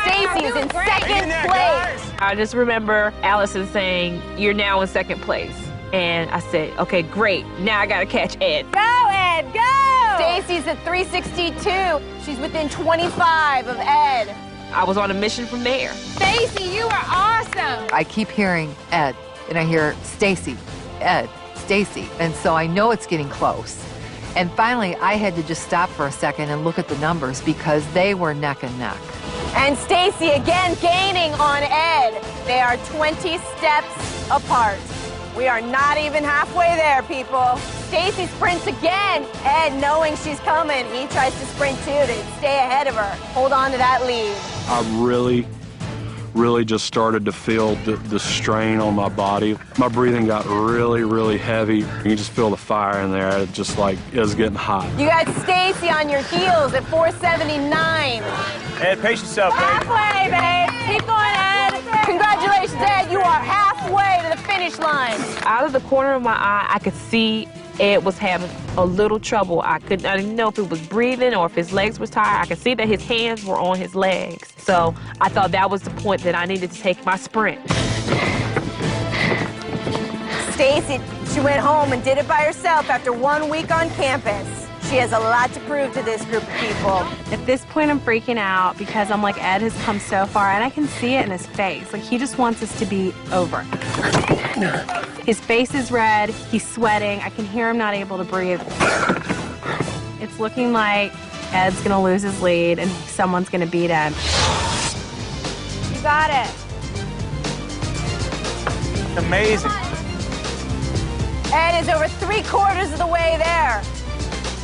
K: Stacy is in second place.
L: I just remember Alison saying, "You're now in second place." And I said, okay, great. Now I gotta catch Ed.
K: Go, Ed, go! Stacy's at 362. She's within 25 of Ed.
L: I was on a mission from there.
G: Stacy, you are awesome.
Q: I keep hearing Ed, and I hear Stacy, Ed, Stacy, and so I know it's getting close. And finally, I had to just stop for a second and look at the numbers because they were neck and neck.
K: And Stacy again gaining on Ed. They are 20 steps apart. We are not even halfway there, people. Stacy sprints again. Ed, knowing she's coming, he tries to sprint too to stay ahead of her. Hold on to that lead.
N: I really just started to feel the strain on my body. My breathing got really heavy. You can just feel the fire in there. It just like, it was getting hot.
K: You got Stacy on your heels at 479.
C: Ed, pace yourself, baby.
K: Halfway, babe. Keep going, Ed. Congratulations, Ed. You are halfway to the finish line.
L: Out of the corner of my eye, I could see Ed was having a little trouble. I didn't know if it was breathing or if his legs were tired. I could see that his hands were on his legs. So I thought that was the point that I needed to take my sprint.
K: Stacy, she went home and did it by herself after 1 week on campus. She has a lot to prove to this group of people.
D: At this point, I'm freaking out because I'm like, Ed has come so far, and I can see it in his face. Like, he just wants us to be over. His face is red. He's sweating. I can hear him not able to breathe. It's looking like Ed's going to lose his lead, and someone's going to beat Ed. You got it.
C: Amazing.
K: Ed is over 3/4 of the way there.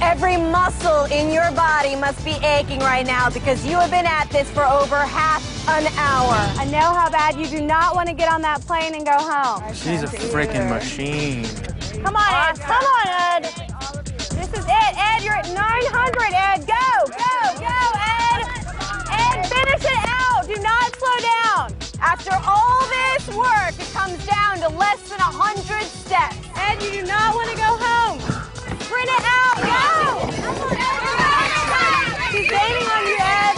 K: Every muscle in your body must be aching right now because you have been at this for over half an hour.
D: I know how bad you do not want to get on that plane and go home.
C: She's a freaking machine.
K: Come on, Ed. Come on, Ed. This is it. Ed, you're at 900, Ed. Go, go, go, Ed. Ed, finish it out. Do not slow down. After all this work, it comes down to less than 100 steps. Ed, you do not want to go home. Sprint it out. Go. She's gaining on you, Ed.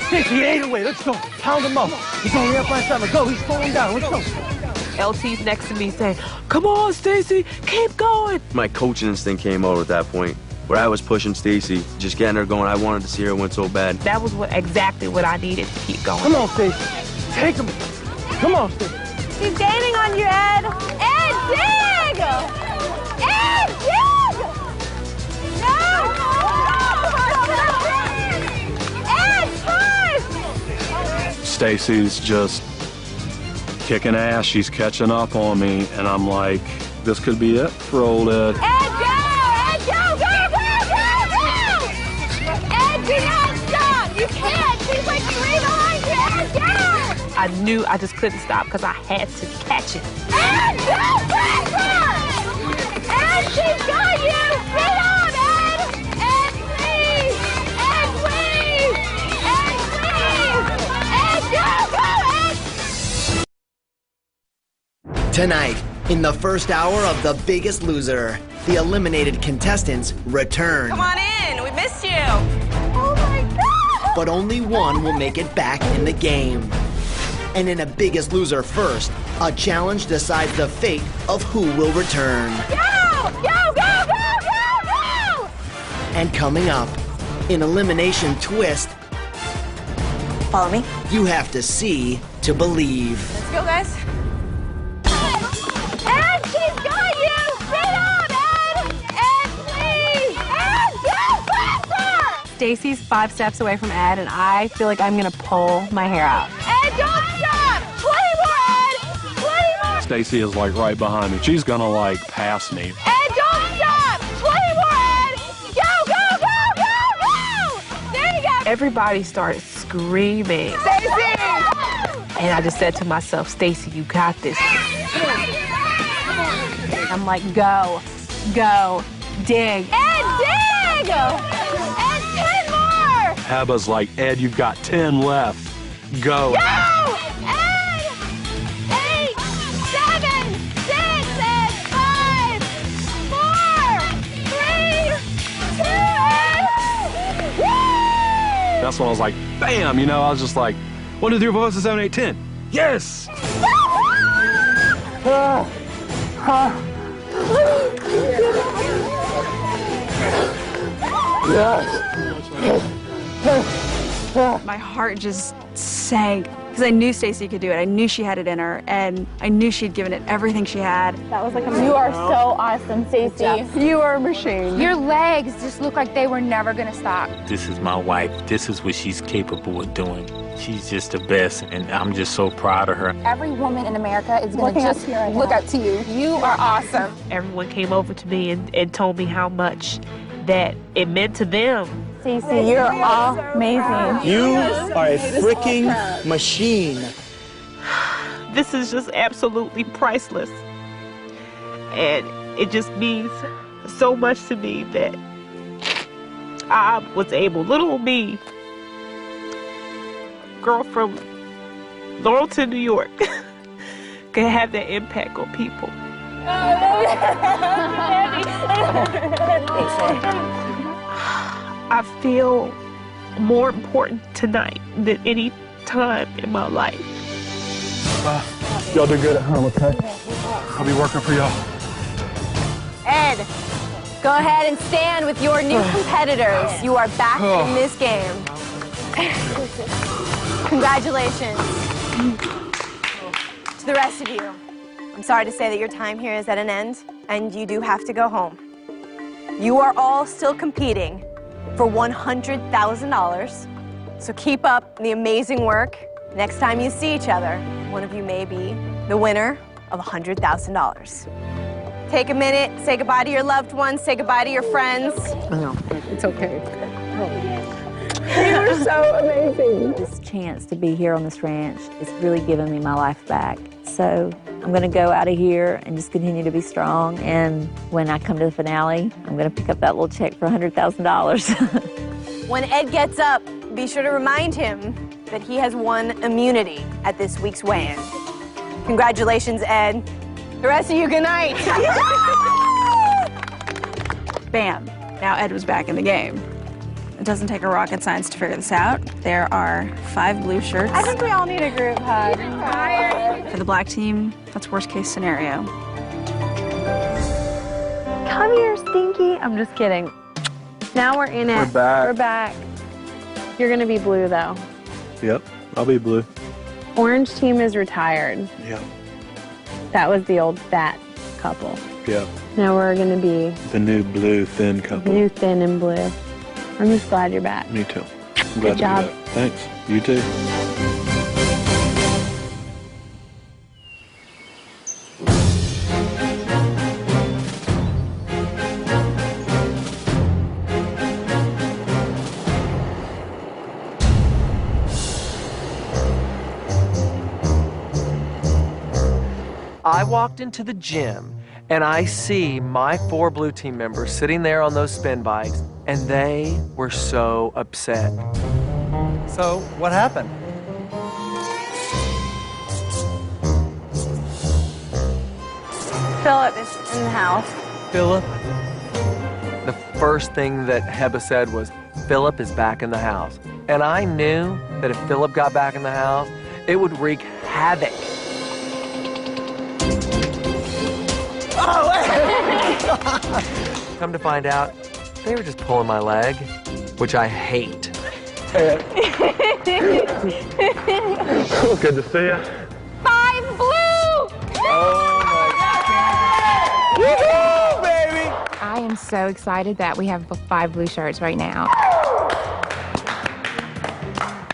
C: Stacy, 8 away. Let's go. Pound him up. He's only up by 7. Go. He's slowing down. Let's go.
L: LT's next to me saying, come on, Stacy, keep going.
W: My coaching instinct came out at that point, where I was pushing Stacy, just getting her going. I wanted to see her win so bad.
L: That was exactly what I needed to keep going.
C: Come on, Stacy. Take him. Come on, Stacy.
D: She's gaining on you, Ed. Ed, dig! Ed, dig! No! Ed, push!
N: Stacy's just kicking ass. She's catching up on me, and I'm like, this could be it for old Ed.
D: Ed, go! Ed, go, go, go, go, go! Ed, do not stop! You can't! She's like 3 behind you! Ed, go!
L: I knew I just couldn't stop because I had to catch it.
D: Ed, go faster! Ed, she's got you! Sit on, Ed! Ed, please! Ed, please! Ed, please! Ed, go, go, Ed!
J: Tonight, in the first hour of The Biggest Loser, the eliminated contestants return.
K: Come on in, we missed you.
D: Oh my God!
J: But only one will make it back in the game. And in a Biggest Loser first, a challenge decides the fate of who will return.
D: Go! Go, go, go, go, go!
J: And coming up, in Elimination Twist,
K: Follow me.
J: you have to see to believe.
K: Let's go, guys.
D: Ed, she's got you! Sit on, Ed! Ed, please! Ed, go faster!
B: Stacy's 5 steps away from Ed, and I feel like I'm gonna pull my hair out.
D: Ed, don't stop! 20 more, Ed! 20 more!
N: Stacy is like right behind me. She's gonna like pass me.
D: Ed, don't stop! 20 more, Ed! Go, go, go, go, go! There you go!
L: Everybody started screaming.
D: Stacy!
L: And I just said to myself, Stacy, you got this.
B: I'm like, go, go, dig.
D: Ed, dig! Ed, 10 more!
N: Heba's like, Ed, you've got 10 left. Go.
D: Go! Ed! 8, 7, 6, Ed, 5, 4, 3, 2, Ed! Woo!
N: That's when I was like, bam, you know, I was just like, 1, 2, 3, 4, 5, 6, 7, 8, 10. Yes!
A: My heart just sank because I knew Stacy could do it. I knew she had it in her, and I knew she'd given it everything she had.
E: That was like you are so awesome, Stacy.
B: You are a machine.
E: Your legs just look like they were never gonna stop.
O: This is my wife. This is what she's capable of doing. She's just the best, and I'm just so proud of her.
E: Every woman in America is gonna just look up to you. You are awesome.
L: Everyone came over to me and told me how much that it meant to them.
E: Stacy, you're amazing.
C: You are a freaking machine.
L: This is just absolutely priceless. And it just means so much to me that I was able, little me, girl from Laurelton, New York, can have that impact on people. I feel more important tonight than any time in my life.
N: Y'all do good at home, okay? I'll be working for y'all.
D: Ed, go ahead and stand with your new competitors. You are back in this game. Congratulations. To the rest of you, I'm sorry to say that your time here is at an end, and you do have to go home. You are all still competing for $100,000, so keep up the amazing work. Next time you see each other, one of you may be the winner of $100,000. Take a minute, say goodbye to your loved ones, say goodbye to your friends.
I: No, it's okay.
B: You are so amazing.
M: This chance to be here on this ranch is really giving me my life back. So I'm going to go out of here and just continue to be strong. And when I come to the finale, I'm going to pick up that little check for $100,000.
K: When Ed gets up, be sure to remind him that he has won immunity at this week's weigh-in. Congratulations, Ed. The rest of you, good night.
A: Bam. Now Ed was back in the game. It doesn't take a rocket science to figure this out. There are 5 blue shirts.
D: I think we all need a group hug.
A: For the black team, that's worst case scenario.
D: Come here, Stinky. I'm just kidding. Now we're in it.
W: We're back.
D: We're back. You're gonna be blue though.
W: Yep, I'll be blue.
D: Orange team is retired.
W: Yep.
D: That was the old fat couple.
W: Yep.
D: Now we're gonna be
W: The new blue thin couple.
D: new thin and blue. I'm just glad you're back.
W: Me too. I'm
D: Good
W: glad
D: job.
W: to be back. Thanks. You too.
C: I walked into the gym and I see my 4 blue team members sitting there on those spin bikes, and they were so upset. So, what happened?
D: Philip is in the house.
C: Philip? The first thing that Heba said was, Philip is back in the house. And I knew that if Philip got back in the house, it would wreak havoc. Come to find out, they were just pulling my leg, which I hate.
W: Good to see you.
D: 5 blue!
C: Oh my God. Woohoo, baby!
G: I am so excited that we have 5 blue shirts right now.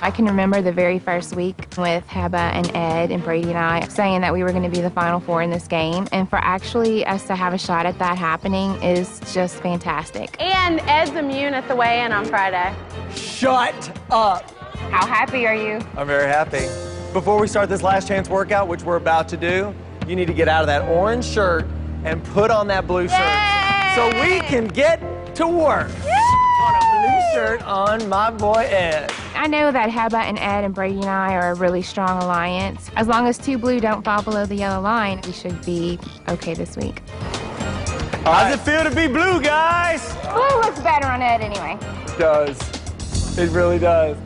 G: I can remember the very first week with Heba and Ed and Brady and I saying that we were going to be the Final 4 in this game. And for actually us to have a shot at that happening is just fantastic.
D: And Ed's immune at the weigh-in on Friday.
C: Shut up!
G: How happy are you?
C: I'm very happy. Before we start this last chance workout, which we're about to do, you need to get out of that orange shirt and put on that blue shirt so we can get to work. On a blue shirt on my boy Ed.
G: I know that Heba and Ed and Brady and I are a really strong alliance. As long as 2 blue don't fall below the yellow line, we should be okay this week.
C: How's it feel to be blue, guys?
G: Blue looks better on Ed anyway.
C: It does. It really does.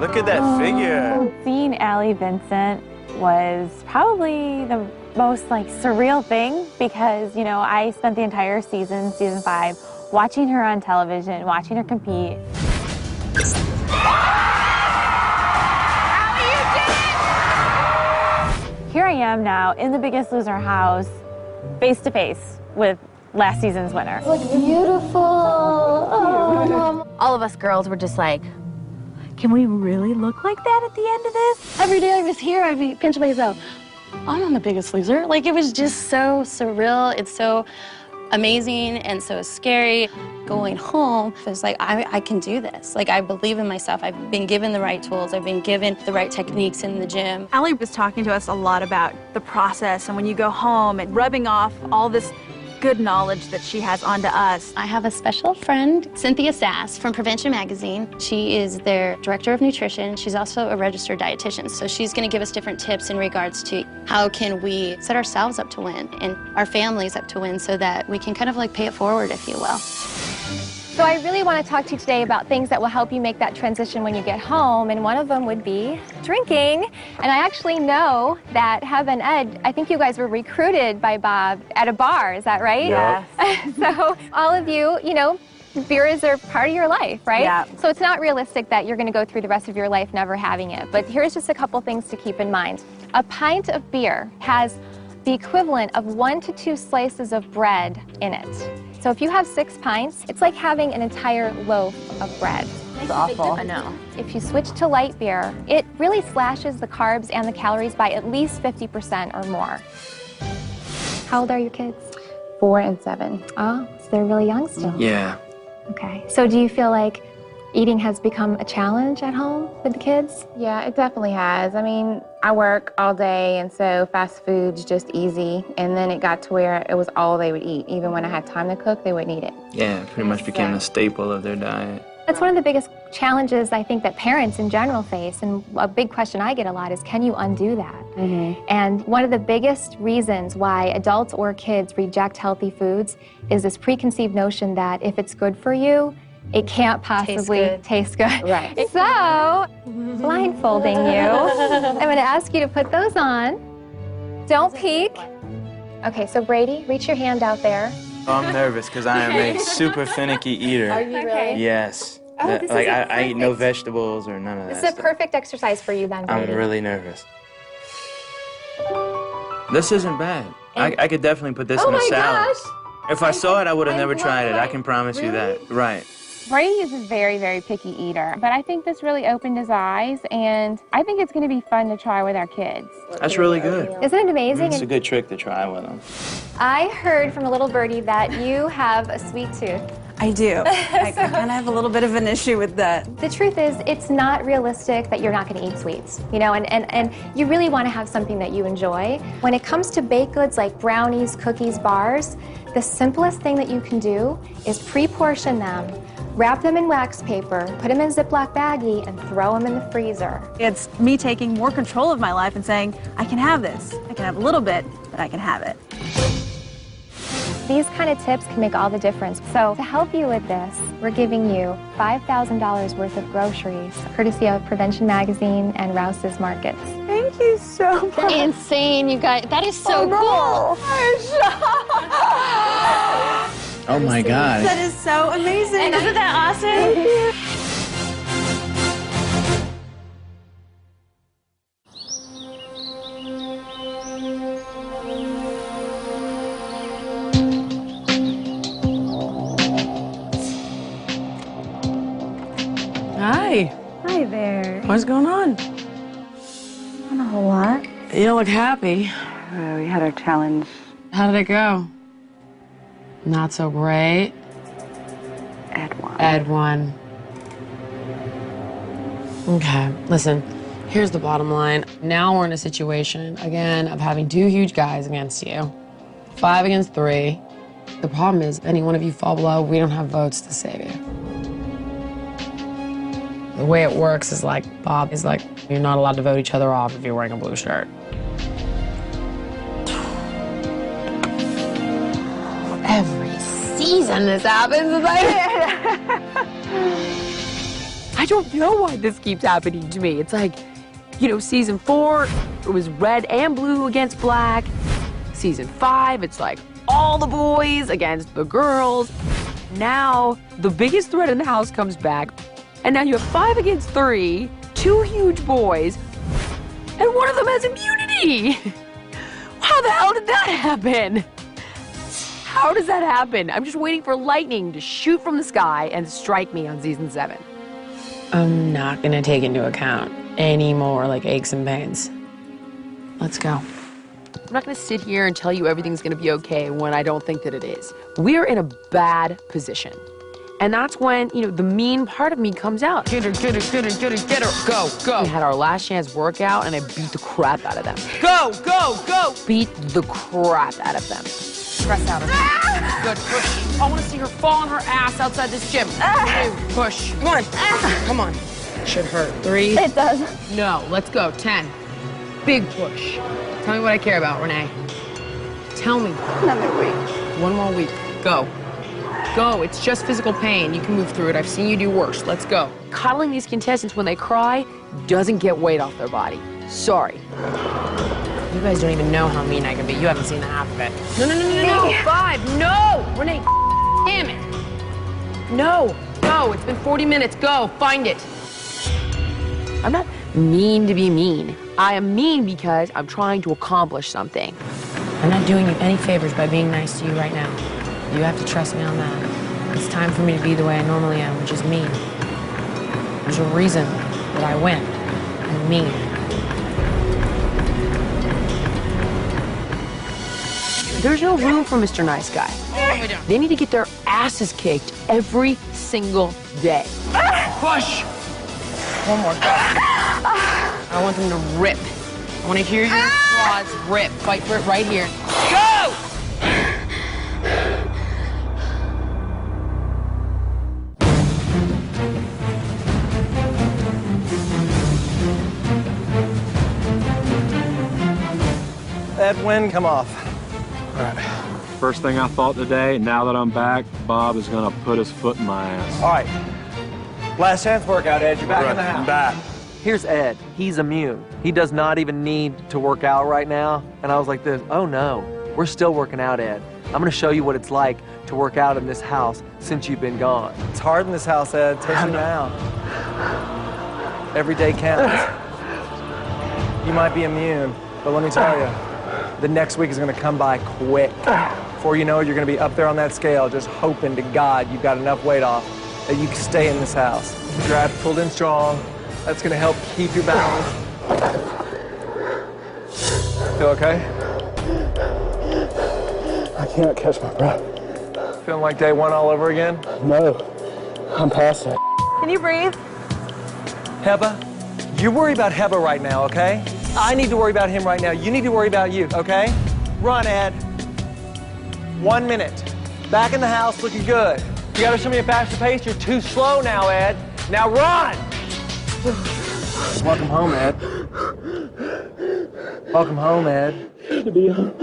C: Look at that figure.
E: Seeing Allie Vincent was probably the most surreal thing because, I spent the entire season 5, watching her on television, watching her compete.
D: Allie, you did it!
E: Here I am now in the Biggest Loser house, face to face with last season's winner.
D: Look beautiful. Oh.
E: All of us girls were just like, can we really look like that at the end of this?
F: Every day I was here, I'd be pinching myself. I'm on The Biggest Loser. It was just so surreal. It's so amazing and so scary. Going home, it was like, I can do this. I believe in myself. I've been given the right tools. I've been given the right techniques in the gym.
A: Allie was talking to us a lot about the process and when you go home and rubbing off all this good knowledge that she has onto us.
F: I have a special friend, Cynthia Sass from Prevention Magazine. She is their director of nutrition. She's also a registered dietitian. So she's going to give us different tips in regards to how can we set ourselves up to win and our families up to win so that we can kind of pay it forward, if you will.
R: So I really want to talk to you today about things that will help you make that transition when you get home, and one of them would be drinking. And I actually know that Heba and Ed, I think you guys were recruited by Bob at a bar, is that right?
E: Yes.
R: So all of you, beers are part of your life, right?
E: Yeah.
R: So it's not realistic that you're going to go through the rest of your life never having it. But here's just a couple things to keep in mind. A pint of beer has the equivalent of 1 to 2 slices of bread in it. So if you have 6 pints, it's like having an entire loaf of bread.
E: It's awful.
R: I know. If you switch to light beer, it really slashes the carbs and the calories by at least 50% or more. How old are your kids?
G: 4 and 7.
R: Oh, so they're really young still.
T: Yeah.
R: Okay. So do you feel like Eating has become a challenge at home with the kids?
G: Yeah, it definitely has. I mean, I work all day, and so fast food's just easy. And then it got to where it was all they would eat. Even when I had time to cook, they wouldn't eat it.
T: Yeah, it pretty much became a staple of their diet.
R: That's one of the biggest challenges I think that parents in general face, and a big question I get a lot is, can you undo that? And one of the biggest reasons why adults or kids reject healthy foods is this preconceived notion that if it's good for you, it can't possibly taste good.
G: Right.
R: So, blindfolding you, I'm going to ask you to put those on. Don't peek. Okay, so Brady, reach your hand out there.
T: I'm nervous because I am a super finicky eater.
R: Are you really?
T: Yes.
R: Oh, this
T: Like
R: is
T: I eat no
R: perfect.
T: vegetables or none of that
R: This is a
T: stuff.
R: perfect exercise for you then, Brady.
T: I'm really nervous. This isn't bad. I could definitely put this
R: Oh
T: in a
R: my
T: salad.
R: gosh!
T: If I saw it, I would have never
R: blown
T: tried it. I
R: away.
T: can promise you that. Right.
G: Brady is a very, very picky eater, but I think this really opened his eyes, and I think it's going to be fun to try with our kids.
T: That's really good.
R: Isn't it amazing?
T: It's a good trick to try with them.
R: I heard from a little birdie that you have a sweet tooth.
A: I do. I kind of have a little bit of an issue with that.
R: The truth is, it's not realistic that you're not going to eat sweets, you know, and you really want to have something that you enjoy. When it comes to baked goods like brownies, cookies, bars, the simplest thing that you can do is pre-portion them, wrap them in wax paper, put them in a Ziploc baggie, and throw them in the freezer.
A: It's me taking more control of my life and saying, I can have this. I can have a little bit, but I can have it.
R: These kind of tips can make all the difference. So to help you with this, we're giving you $5,000 worth of groceries, courtesy of Prevention Magazine and Rouse's Markets.
A: Thank you so much.
R: Insane, you guys. That is so
A: cool.
T: Oh my God.
A: That is so amazing.
R: Isn't that awesome?
I: Hi.
A: Hi there.
I: What's going on?
A: Not a whole lot.
I: You don't look happy.
A: We had our challenge.
I: How did it go? Not so great.
A: Ed won.
I: Ed won. Okay, listen, here's the bottom line. Now we're in a situation, again, of having two huge guys against you. 5 against 3. The problem is, if any one of you fall below, we don't have votes to save you. The way it works is like, Bob is like, you're not allowed to vote each other off if you're wearing a blue shirt. Every season this happens.
S: I don't know why this keeps happening to me. It's like, you know, season 4, it was red and blue against black. Season 5, it's like all the boys against the girls. Now, the biggest threat in the house comes back, and now you have 5 against 3, 2 huge boys, and one of them has immunity. How the hell did that happen? How does that happen? I'm just waiting for lightning to shoot from the sky and strike me on season 7.
I: I'm not gonna take into account any more like aches and pains. Let's go.
S: I'm not gonna sit here and tell you everything's gonna be okay when I don't think that it is. We're in a bad position. And that's when, you know, the mean part of me comes out. Get her, get her, get her, get her, get her. Go, go. We had our last chance workout and I beat the crap out of them. Go, go, go. Beat the crap out of them. Press out of her. Good, push. I want to see her fall on her ass outside this gym. Push. Come on. Come on. Should hurt. 3.
R: It does.
S: No, let's go. 10. Big push. Tell me what I care about, Renee. Tell me.
A: Another week.
S: 1 more week. Go. Go. It's just physical pain. You can move through it. I've seen you do worse. Let's go. Coddling these contestants when they cry doesn't get weight off their body. Sorry.
I: You guys don't even know how mean I can be. You haven't seen the half of it.
S: No, no, no, no, no, no. 5. No. Renee, damn it. No. Go. It's been 40 minutes. Go. Find it. I'm not mean to be mean. I am mean because I'm trying to accomplish something.
I: I'm not doing you any favors by being nice to you right now. You have to trust me on that. It's time for me to be the way I normally am, which is mean. There's a reason that I win. I'm mean.
S: There's no room for Mr. Nice Guy. They need to get their asses kicked every single day.
I: Push! One more. I want them to rip. I want to hear your claws rip. Fight for it right here. Go!
C: Ed, win, come off.
N: All right. First thing I thought today, now that I'm back, Bob is gonna put his foot in my ass.
C: All right. Last chance workout, Ed. You're back in the house.
W: I'm back.
C: Here's Ed. He's immune. He does not even need to work out right now. And I was like this, oh no, we're still working out, Ed. I'm gonna show you what it's like to work out in this house since you've been gone. It's hard in this house, Ed, especially now. Every day counts. You might be immune, but let me tell you, the next week is gonna come by quick. Before you know it, you're gonna be up there on that scale just hoping to God you've got enough weight off that you can stay in this house. Your abs pulled in strong. That's gonna help keep your balance. Feel okay?
H: I can't catch my breath.
C: Feeling like day one all over again?
H: No, I'm past it.
D: Can you breathe?
C: Heba, you worry about Heba right now, okay? I need to worry about him right now. You need to worry about you, okay? Run, Ed. 1 minute. Back in the house, looking good. You gotta show me a faster pace. You're too slow now, Ed. Now run! Welcome home, Ed. Welcome home, Ed.
H: To be home.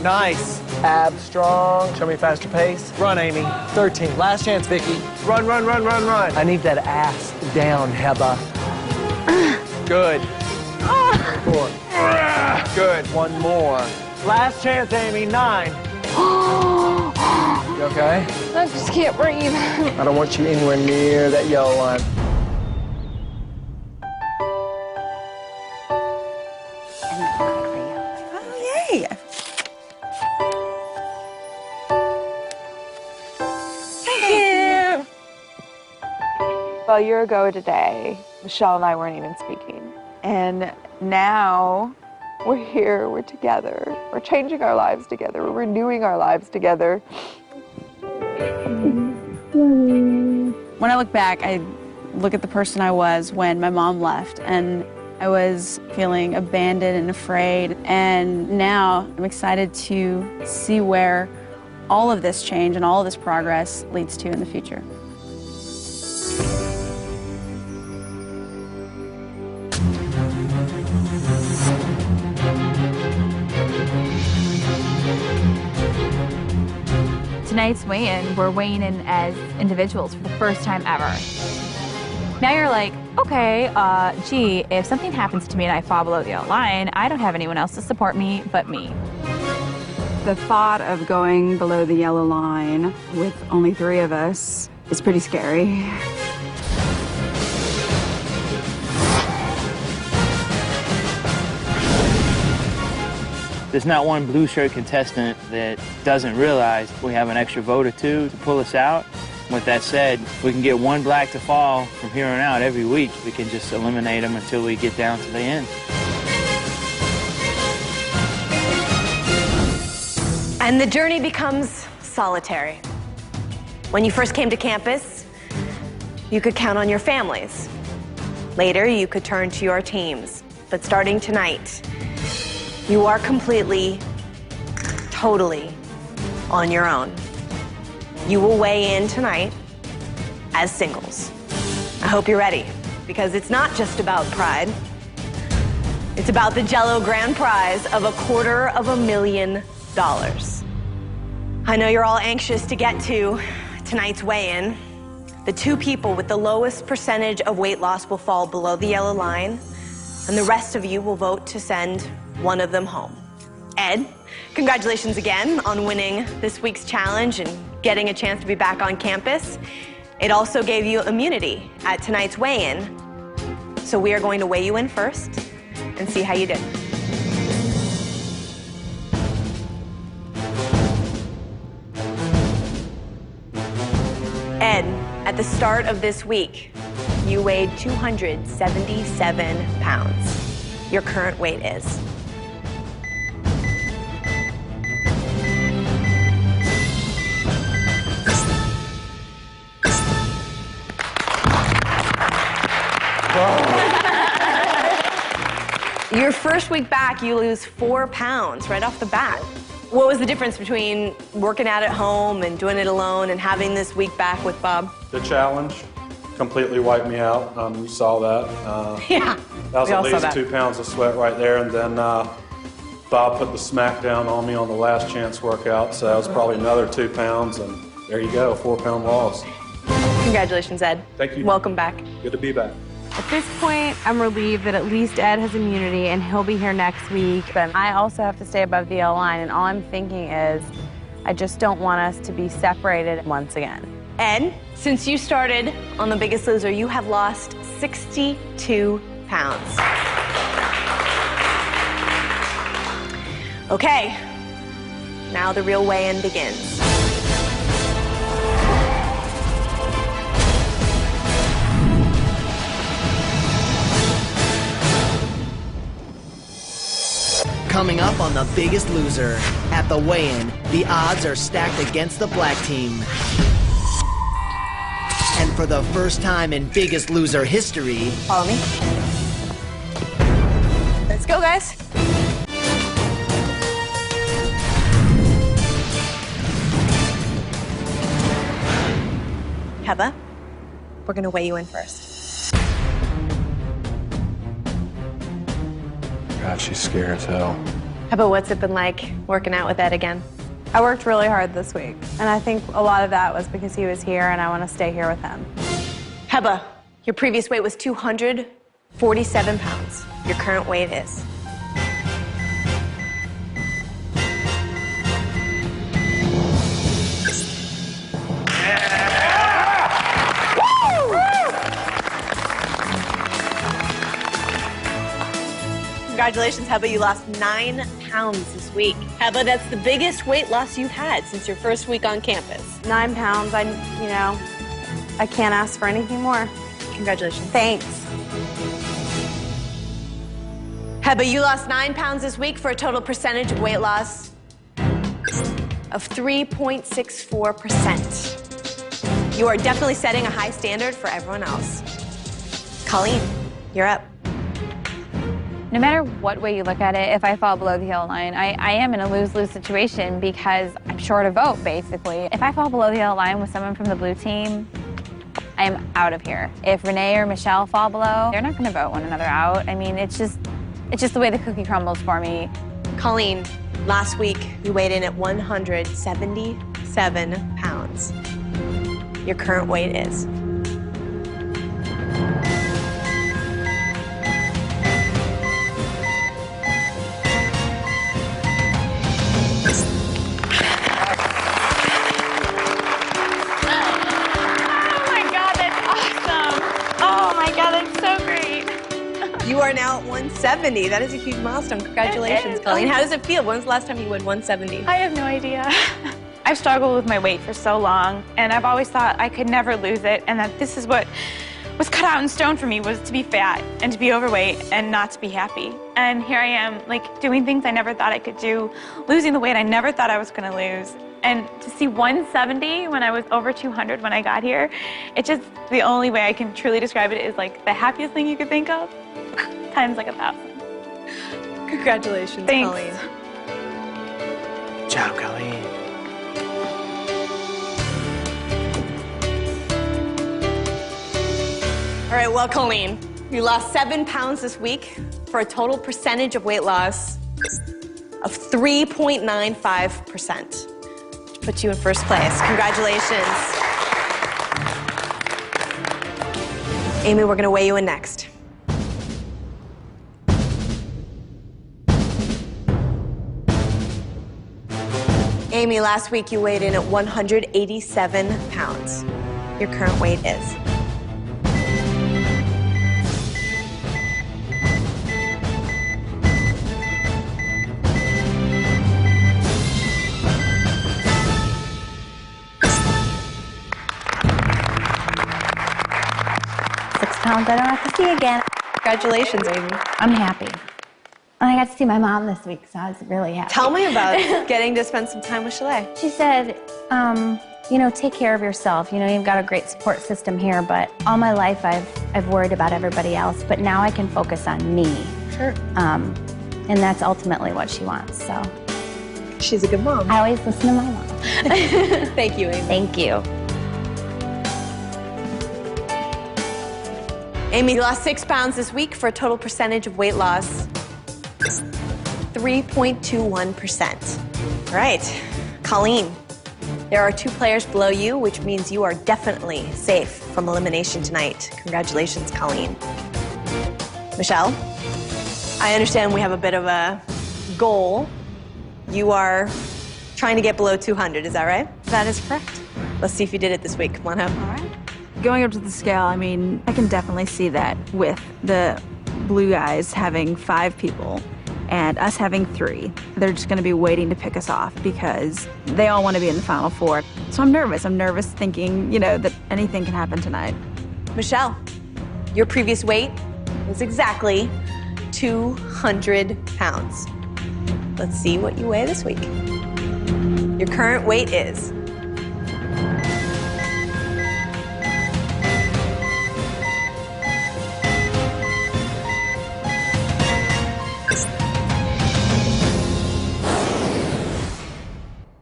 C: Nice. Abs strong. Show me a faster pace. Run, Amy. 13. Last chance, Vicky. Run, run, run, run, run. I need that ass down, Heba. Good. 4. Good. One more. Last chance, Amy. 9. You okay?
F: I just can't breathe.
C: I don't want you anywhere near that yellow line.
A: Oh, yay! Thank you!
E: Well, a year ago today, Michelle and I weren't even speaking. And now we're here, we're together, we're changing our lives together, we're renewing our lives together.
A: When I look back, I look at the person I was when my mom left, and I was feeling abandoned and afraid. And now I'm excited to see where all of this change and all of this progress leads to in the future.
E: Tonight's weigh-in, we're weighing in as individuals for the first time ever. Now you're like, okay, gee, if something happens to me and I fall below the yellow line, I don't have anyone else to support me but me.
U: The thought of going below the yellow line with only 3 of us is pretty scary.
T: There's not one blue shirt contestant that doesn't realize we have an extra vote or 2 to pull us out. With that said, if we can get 1 black to fall from here on out every week, we can just eliminate them until we get down to the end.
K: And the journey becomes solitary. When you first came to campus, you could count on your families. Later, you could turn to your teams. But starting tonight, you are completely, totally on your own. You will weigh in tonight as singles. I hope you're ready, because it's not just about pride. It's about the Jell-O grand prize of $250,000. I know you're all anxious to get to tonight's weigh-in. The 2 people with the lowest percentage of weight loss will fall below the yellow line, and the rest of you will vote to send one of them home. Ed, congratulations again on winning this week's challenge and getting a chance to be back on campus. It also gave you immunity at tonight's weigh-in. So we are going to weigh you in first and see how you did. Ed, at the start of this week, you weighed 277 pounds. Your current weight is? Your first week back, you lose 4 pounds right off the bat. What was the difference between working out at home and doing it alone and having this week back with Bob?
N: The challenge completely wiped me out. You saw that.
K: Yeah.
N: That was
K: we all
N: at
K: saw
N: least
K: that.
N: 2 pounds of sweat right there. And then Bob put the smack down on me on the last chance workout. So that was probably another 2 pounds. And there you go, 4-pound loss.
K: Congratulations, Ed.
N: Thank you.
K: Welcome back.
N: Good to be back.
B: At this point, I'm relieved that at least Ed has immunity and he'll be here next week. But I also have to stay above the yellow line, and all I'm thinking is I just don't want us to be separated once again.
K: Ed, since you started on The Biggest Loser, you have lost 62 pounds. Okay, now the real weigh-in begins.
J: Coming up on The Biggest Loser. At the weigh-in, the odds are stacked against the black team. And for the first time in Biggest Loser history...
K: Follow me. Let's go, guys. Heba, we're gonna weigh you in first.
N: God, she's scared as hell.
K: Heba, what's it been like working out with Ed again?
B: I worked really hard this week, and I think a lot of that was because he was here and I want to stay here with him.
K: Heba, your previous weight was 247 pounds. Your current weight is? Congratulations, Heba, you lost 9 pounds this week. Heba, that's the biggest weight loss you've had since your first week on campus.
B: 9 pounds, I can't ask for anything more.
K: Congratulations.
B: Thanks.
K: Heba, you lost 9 pounds this week for a total percentage of weight loss of 3.64%. You are definitely setting a high standard for everyone else. Colleen, you're up.
E: No matter what way you look at it, if I fall below the yellow line, I am in a lose-lose situation because I'm short a vote, basically. If I fall below the yellow line with someone from the blue team, I am out of here. If Renee or Michelle fall below, they're not going to vote one another out. I mean, it's just the way the cookie crumbles for me.
K: Colleen, last week you weighed in at 177 pounds. Your current weight is? You are now at 170. That is a huge milestone. Congratulations, Colleen. How does it feel? When was the last time you weighed 170?
E: I have no idea. I've struggled with my weight for so long, and I've always thought I could never lose it, and that this is what was cut out in stone for me, was to be fat and to be overweight and not to be happy. And here I am, like, doing things I never thought I could do, losing the weight I never thought I was going to lose. And to see 170 when I was over 200 when I got here, it's just the only way I can truly describe it is like the happiest thing you could think of, times like 1,000.
K: Congratulations,
E: Thanks.
K: Colleen.
T: Good job, Colleen.
K: All right, well, Colleen, you lost 7 pounds this week for a total percentage of weight loss of 3.95%. Put you in first place. Congratulations. Amy, we're gonna weigh you in next. Amy, last week you weighed in at 187 pounds. Your current weight is?
P: I don't have to see again.
K: Congratulations, Amy.
P: I'm happy. And I got to see my mom this week, so I was really happy.
K: Tell me about getting to spend some time with Chalet.
P: She said, take care of yourself. You've got a great support system here, but all my life I've worried about everybody else, but now I can focus on me.
F: Sure. And that's ultimately what she wants, so.
K: She's a good mom.
F: I always listen to my mom.
K: Thank you, Amy.
F: Thank you.
K: Amy, you lost 6 pounds this week for a total percentage of weight loss, 3.21%. All right, Colleen, there are 2 players below you, which means you are definitely safe from elimination tonight. Congratulations, Colleen. Michelle, I understand we have a bit of a goal. You are trying to get below 200, is that right?
A: That is correct.
K: Let's see if you did it this week. Come on up.
A: All right. Going up to the scale, I mean, I can definitely see that with the blue guys having 5 people and us having 3. They're just going to be waiting to pick us off because they all want to be in the final 4. So I'm nervous. I'm nervous thinking, you know, that anything can happen tonight.
K: Michelle, your previous weight was exactly 200 pounds. Let's see what you weigh this week. Your current weight is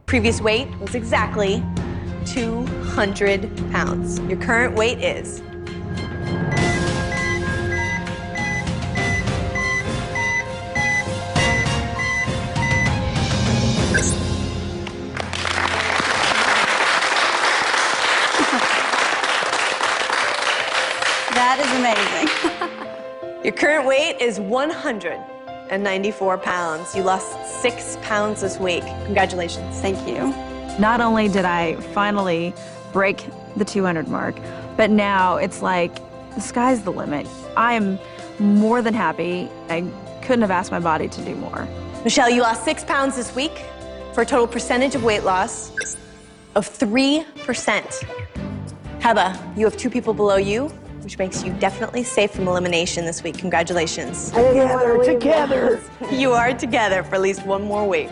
K: previous weight was exactly 200 pounds. Your current weight is
A: That is amazing.
K: your current weight is 194 pounds. You lost 6 pounds this week. Congratulations.
A: Thank you. Not only did I finally break the 200 mark, but now it's like the sky's the limit. I'm more than happy. I couldn't have asked my body to do more.
K: Michelle, you lost 6 pounds this week for a total percentage of weight loss of 3%. Heba, you have 2 people below you, which makes you definitely safe from elimination this week. Congratulations.
H: Together.
K: You are together for at least 1 more week.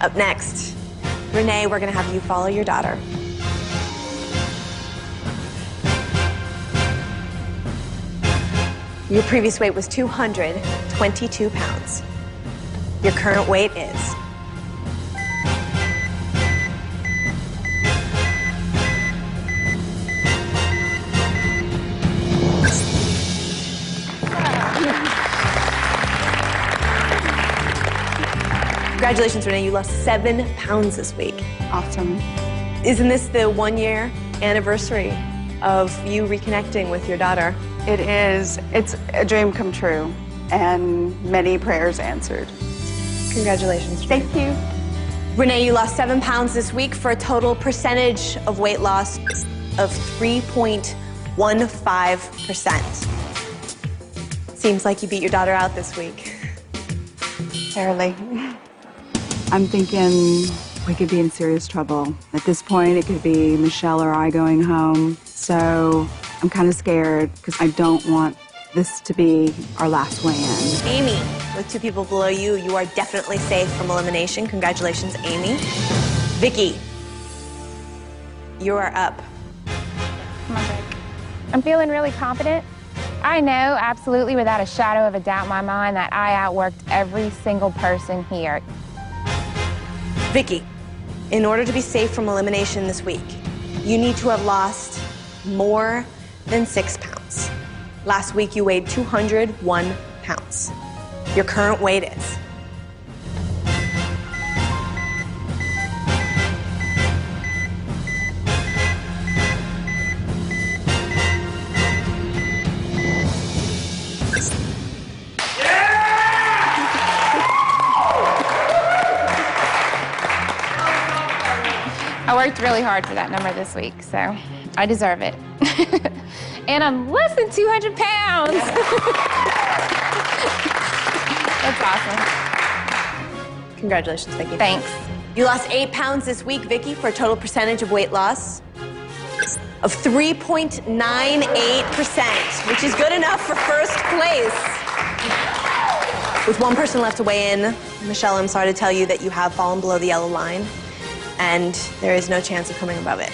K: Up next, Renee, we're gonna have you follow your daughter. Your previous weight was 222 pounds. Your current weight is Congratulations, Renee. You lost 7 pounds this week.
A: Awesome.
K: Isn't this the 1-year anniversary of you reconnecting with your daughter?
U: It is. It's a dream come true, and many prayers answered.
K: Congratulations, Renee.
U: Thank you.
K: Renee, you lost 7 pounds this week for a total percentage of weight loss of 3.15%. Seems like you beat your daughter out this week.
U: Barely. I'm thinking we could be in serious trouble. At this point, it could be Michelle or I going home. So I'm kind of scared because I don't want this to be our last weigh-in.
K: Amy, with 2 people below you, you are definitely safe from elimination. Congratulations, Amy. Vicky, you are up.
R: Come on, Vic. I'm feeling really confident. I know absolutely without a shadow of a doubt in my mind that I outworked every single person here.
K: Vicky, in order to be safe from elimination this week, you need to have lost more than 6 pounds. Last week you weighed 201 pounds. Your current weight is
R: I worked really hard for that number this week, so I deserve it. And I'm less than 200 pounds. That's awesome.
K: Congratulations, Vicky.
R: Thanks.
K: You lost 8 pounds this week, Vicky, for a total percentage of weight loss of 3.98%, which is good enough for first place. With 1 person left to weigh in, Michelle, I'm sorry to tell you that you have fallen below the yellow line, and there is no chance of coming above it.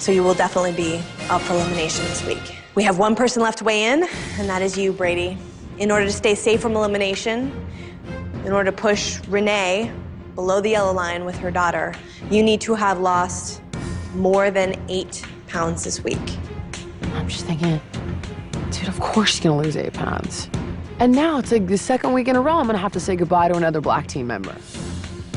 K: So you will definitely be up for elimination this week. We have one person left to weigh in, and that is you, Brady. In order to stay safe from elimination, in order to push Renee below the yellow line with her daughter, you need to have lost more than 8 pounds this week.
I: I'm just thinking, dude, of course she's gonna lose 8 pounds. And now it's like the second week in a row I'm gonna have to say goodbye to another black team member.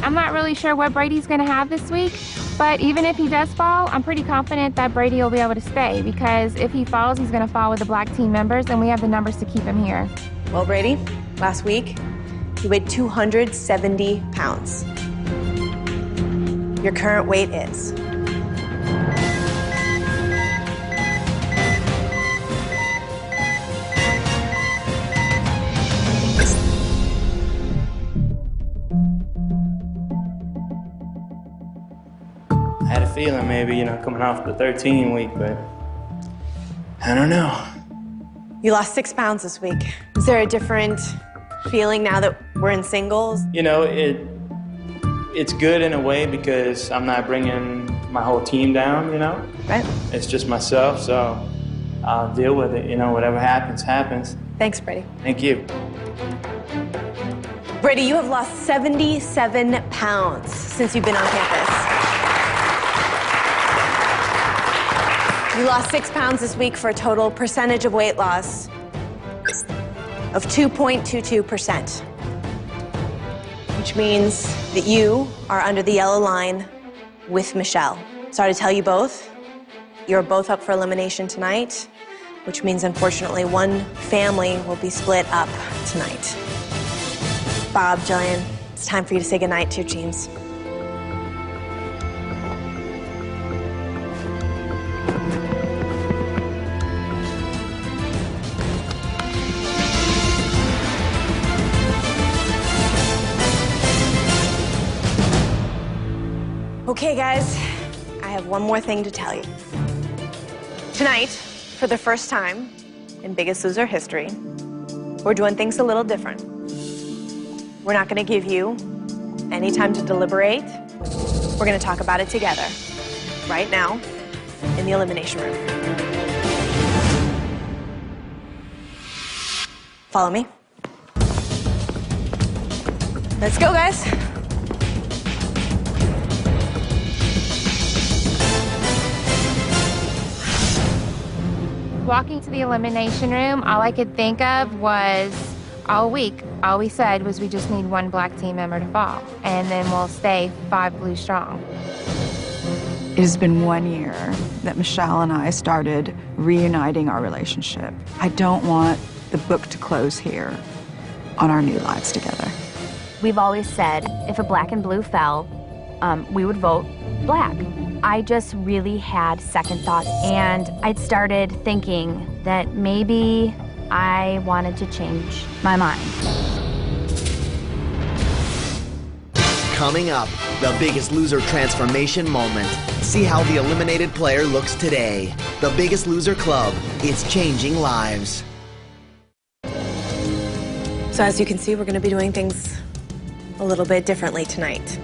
G: I'm not really sure what Brady's gonna have this week, but even if he does fall, I'm pretty confident that Brady will be able to stay, because if he falls, he's gonna fall with the black team members, and we have the numbers to keep him here.
K: Well, Brady, last week, you weighed 270 pounds. Your current weight is?
T: I had a feeling maybe, coming off the 13 week, but I don't know.
K: You lost 6 pounds this week. Is there a different feeling now that we're in singles?
T: It's good in a way because I'm not bringing my whole team down,
K: Right.
T: It's just myself, so I'll deal with it, whatever happens, happens.
K: Thanks, Brady.
T: Thank you.
K: Brady, you have lost 77 pounds since you've been on campus. You lost 6 pounds this week for a total percentage of weight loss of 2.22%, which means that you are under the yellow line with Michelle. Sorry to tell you both, you're both up for elimination tonight, which means unfortunately one family will be split up tonight. Bob, Jillian, it's time for you to say goodnight to your teams. Okay, guys, I have one more thing to tell you. Tonight, for the first time in Biggest Loser history, we're doing things a little different. We're not going to give you any time to deliberate. We're going to talk about it together, right now, in the elimination room. Follow me. Let's go, guys.
G: Walking to the elimination room, all I could think of was all week, all we said was we just need one black team member to fall, and then we'll stay 5 blue strong.
U: It has been 1 year that Michelle and I started reuniting our relationship. I don't want the book to close here on our new lives together.
E: We've always said if a black and blue fell, we would vote black. I just really had second thoughts, and I'd started thinking that maybe I wanted to change my mind.
J: Coming up, the Biggest Loser transformation moment. See how the eliminated player looks today. The Biggest Loser Club. It's changing lives.
K: So as you can see, we're going to be doing things a little bit differently tonight.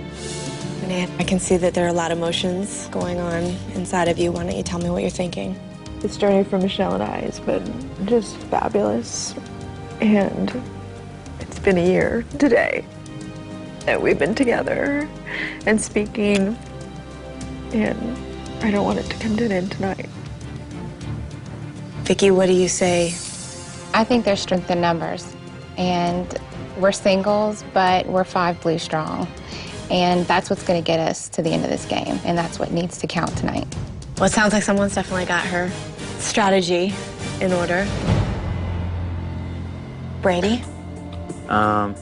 K: Renee, I can see that there are a lot of emotions going on inside of you. Why don't you tell me what you're thinking?
O: This journey for Michelle and I has been just fabulous. And it's been a year today that we've been together and speaking. And I don't want it to come to an end tonight.
K: Vicki, what do you say?
G: I think there's strength in numbers. And we're singles, but we're 5 blue strong. And that's what's going to get us to the end of this game. And that's what needs to count tonight.
K: Well, it sounds like someone's definitely got her strategy in order. Brady?
T: I'm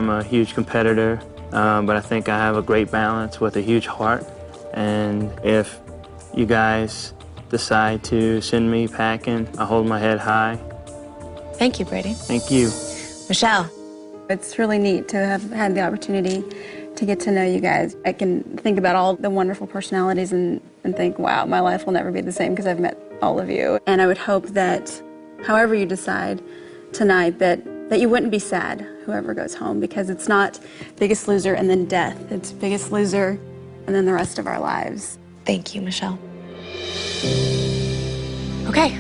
T: a huge competitor, but I think I have a great balance with a huge heart. And if you guys decide to send me packing, I hold my head high.
K: Thank you, Brady.
T: Thank you.
K: Michelle?
A: It's really neat to have had the opportunity to get to know you guys. I can think about all the wonderful personalities and think, wow, my life will never be the same because I've met all of you. And I would hope that however you decide tonight, that you wouldn't be sad, whoever goes home, because it's not Biggest Loser and then death. It's Biggest Loser and then the rest of our lives.
K: Thank you, Michelle. Okay.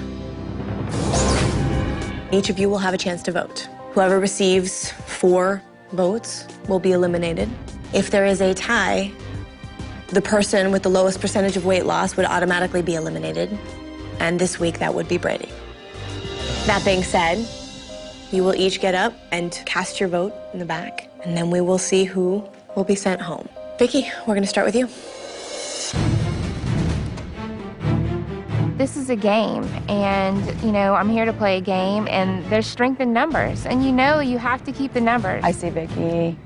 K: Each of you will have a chance to vote. Whoever receives 4 votes will be eliminated. If there is a tie, the person with the lowest percentage of weight loss would automatically be eliminated. And this week, that would be Brady. That being said, you will each get up and cast your vote in the back, and then we will see who will be sent home. Vicky, we're gonna start with you.
G: This is a game, and I'm here to play a game, and there's strength in numbers, and you have to keep the numbers.
U: I see Vicky,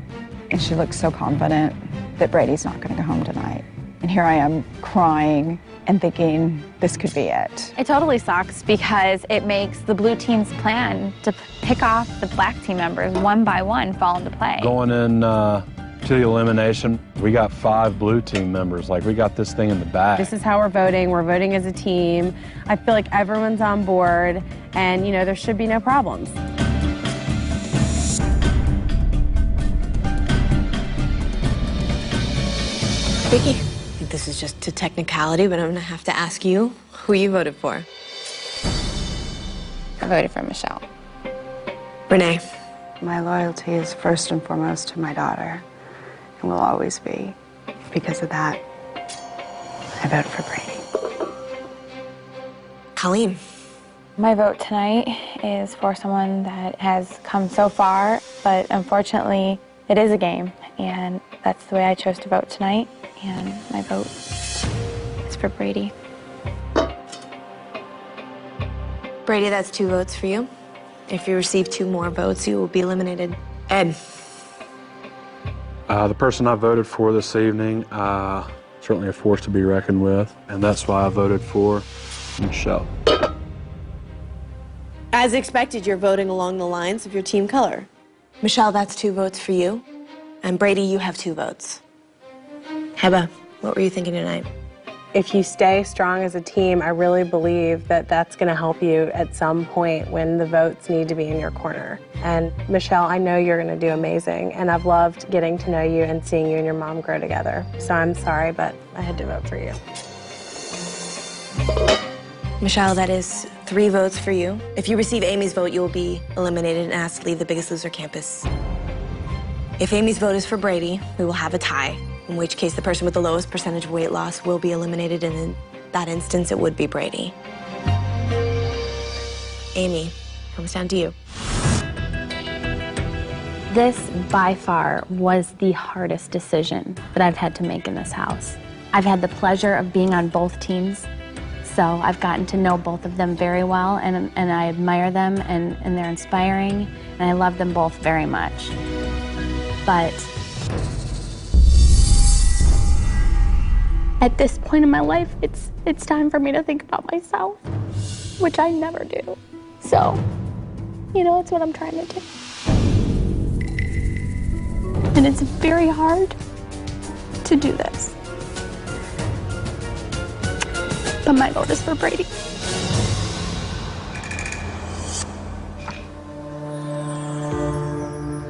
U: and she looks so confident that Brady's not going to go home tonight. And here I am crying and thinking this could be it.
A: It totally sucks because it makes the blue team's plan to pick off the black team members one by one fall into play.
N: Going in to the elimination, we got 5 blue team members. Like, we got this thing in the bag.
B: This is how we're voting. We're voting as a team. I feel like everyone's on board, and there should be no problems.
K: Vicky, I think this is just a technicality, but I'm gonna have to ask you who you voted for.
A: I voted for Michelle.
K: Renee.
U: My loyalty is first and foremost to my daughter, and will always be. Because of that, I vote for Brady.
K: Colleen.
E: My vote tonight is for someone that has come so far, but unfortunately, it is a game, and that's the way I chose to vote tonight, and my vote is for Brady.
K: Brady, that's 2 votes for you. If you receive 2 more votes, you will be eliminated. Ed.
N: The person I voted for this evening, certainly a force to be reckoned with, and that's why I voted for Michelle.
K: As expected, you're voting along the lines of your team color. Michelle, that's 2 votes for you. And Brady, you have 2 votes. Heba, what were you thinking tonight?
B: If you stay strong as a team, I really believe that that's going to help you at some point when the votes need to be in your corner. And Michelle, I know you're going to do amazing, and I've loved getting to know you and seeing you and your mom grow together. So I'm sorry, but I had to vote for you.
K: Michelle, that is 3 votes for you. If you receive Amy's vote, you will be eliminated and asked to leave the Biggest Loser campus. If Amy's vote is for Brady, we will have a tie, in which case the person with the lowest percentage of weight loss will be eliminated, and in that instance, it would be Brady. Amy, comes down to you.
P: This, by far, was the hardest decision that I've had to make in this house. I've had the pleasure of being on both teams, so I've gotten to know both of them very well, and I admire them, and they're inspiring, and I love them both very much. But at this point in my life, it's time for me to think about myself, which I never do. So, it's what I'm trying to do. And it's very hard to do this. But my vote is for Brady.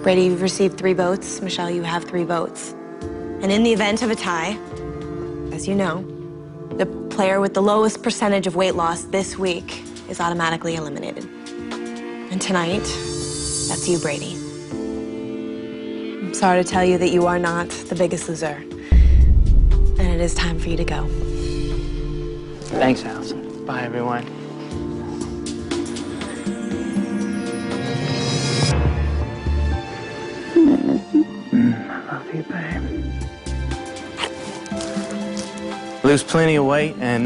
K: Brady, you've received 3 votes. Michelle, you have 3 votes. And in the event of a tie, as you know, the player with the lowest percentage of weight loss this week is automatically eliminated. And tonight, that's you, Brady. I'm sorry to tell you that you are not the Biggest Loser. And it is time for you to go.
T: Thanks, Alison. Bye, everyone. I love you, babe. Lose plenty of weight and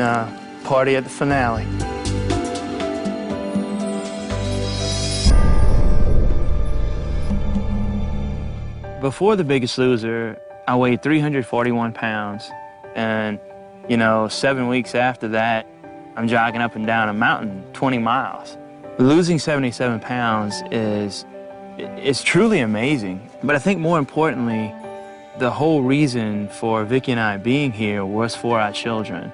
T: party at the finale. Before The Biggest Loser, I weighed 341 pounds. And, 7 weeks after that, I'm jogging up and down a mountain 20 miles. Losing 77 pounds it's truly amazing. But I think more importantly, the whole reason for Vicky and I being here was for our children.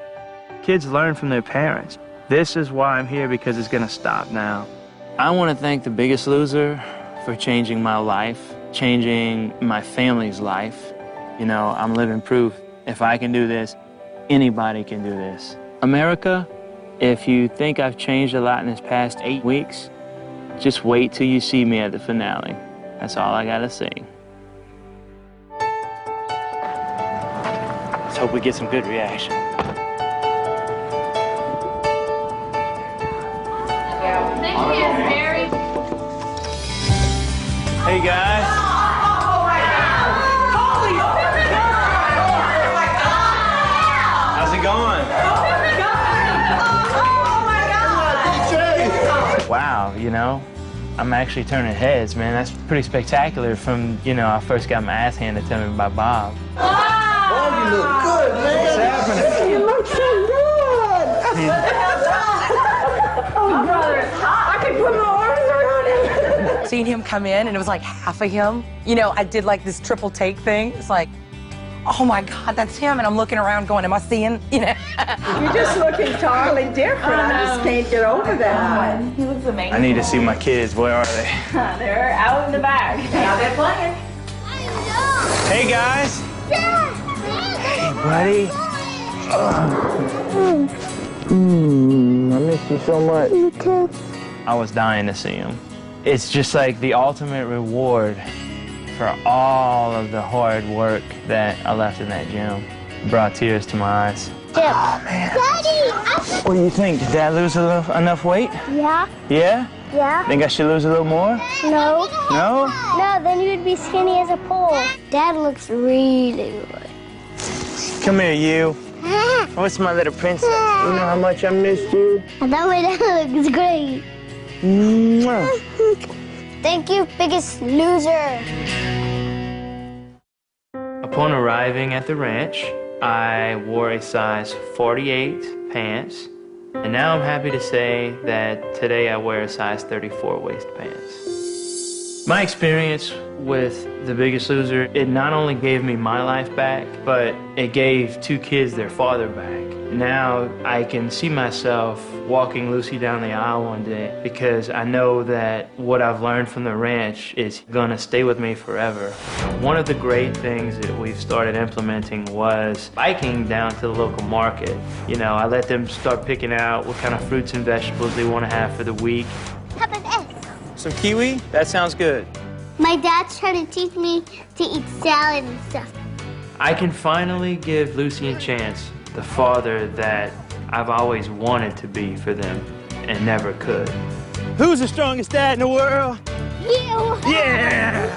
T: Kids learn from their parents. This is why I'm here, because it's gonna stop now. I wanna thank The Biggest Loser for changing my life, changing my family's life. I'm living proof. If I can do this, anybody can do this. America, if you think I've changed a lot in this past 8 weeks, just wait till you see me at the finale. That's all I gotta say. Let's hope we get some good reaction. Hey guys. How's it going? Wow, you know, I'm actually turning heads, man. That's pretty spectacular from, you know, I first got my ass handed to me by Bob.
H: Oh, you look good, man.
T: What's happening?
H: You look so good.
D: Oh, brother, it's hot. I can put my arms around him. Seeing him come in, and it was like half of him. You know, I did like this triple take thing. It's like, oh my God, that's him. And I'm looking around going, am I seeing, you know?
H: You're just looking totally different. I just can't get over that.
E: He looks amazing.
T: I need to see my kids. Where are they?
E: They're out in the back. Now they're playing.
T: Hey, guys. Hey, buddy. I miss you so much.
H: You too.
T: I was dying to see him. It's just like the ultimate reward for all of the hard work that I left in that gym. It brought tears to my eyes.
H: Oh, man.
L: Daddy!
T: What do you think? Did Dad lose enough weight?
L: Yeah.
T: Yeah?
L: Yeah.
T: Think I should lose a little more?
L: No.
T: No?
L: No, then you would be skinny as a pole. Dad looks really good.
T: Come here, you. What's my little princess? You know how much I missed you?
L: I thought my dad looks great.
T: Mwah.
L: Thank you, Biggest Loser.
T: Upon arriving at the ranch, I wore a size 48 pants, and now I'm happy to say that today I wear a size 34 waist pants. My experience with The Biggest Loser, it not only gave me my life back, but it gave 2 kids their father back. Now I can see myself walking Lucy down the aisle one day because I know that what I've learned from the ranch is gonna stay with me forever. One of the great things that we've started implementing was biking down to the local market. You know, I let them start picking out what kind of fruits and vegetables they want to have for the week. Some kiwi? That sounds good.
L: My dad's trying to teach me to eat salad and stuff.
T: I can finally give Lucy and Chance the father that I've always wanted to be for them and never could.
C: Who's the strongest dad in the world?
L: You!
C: Yeah!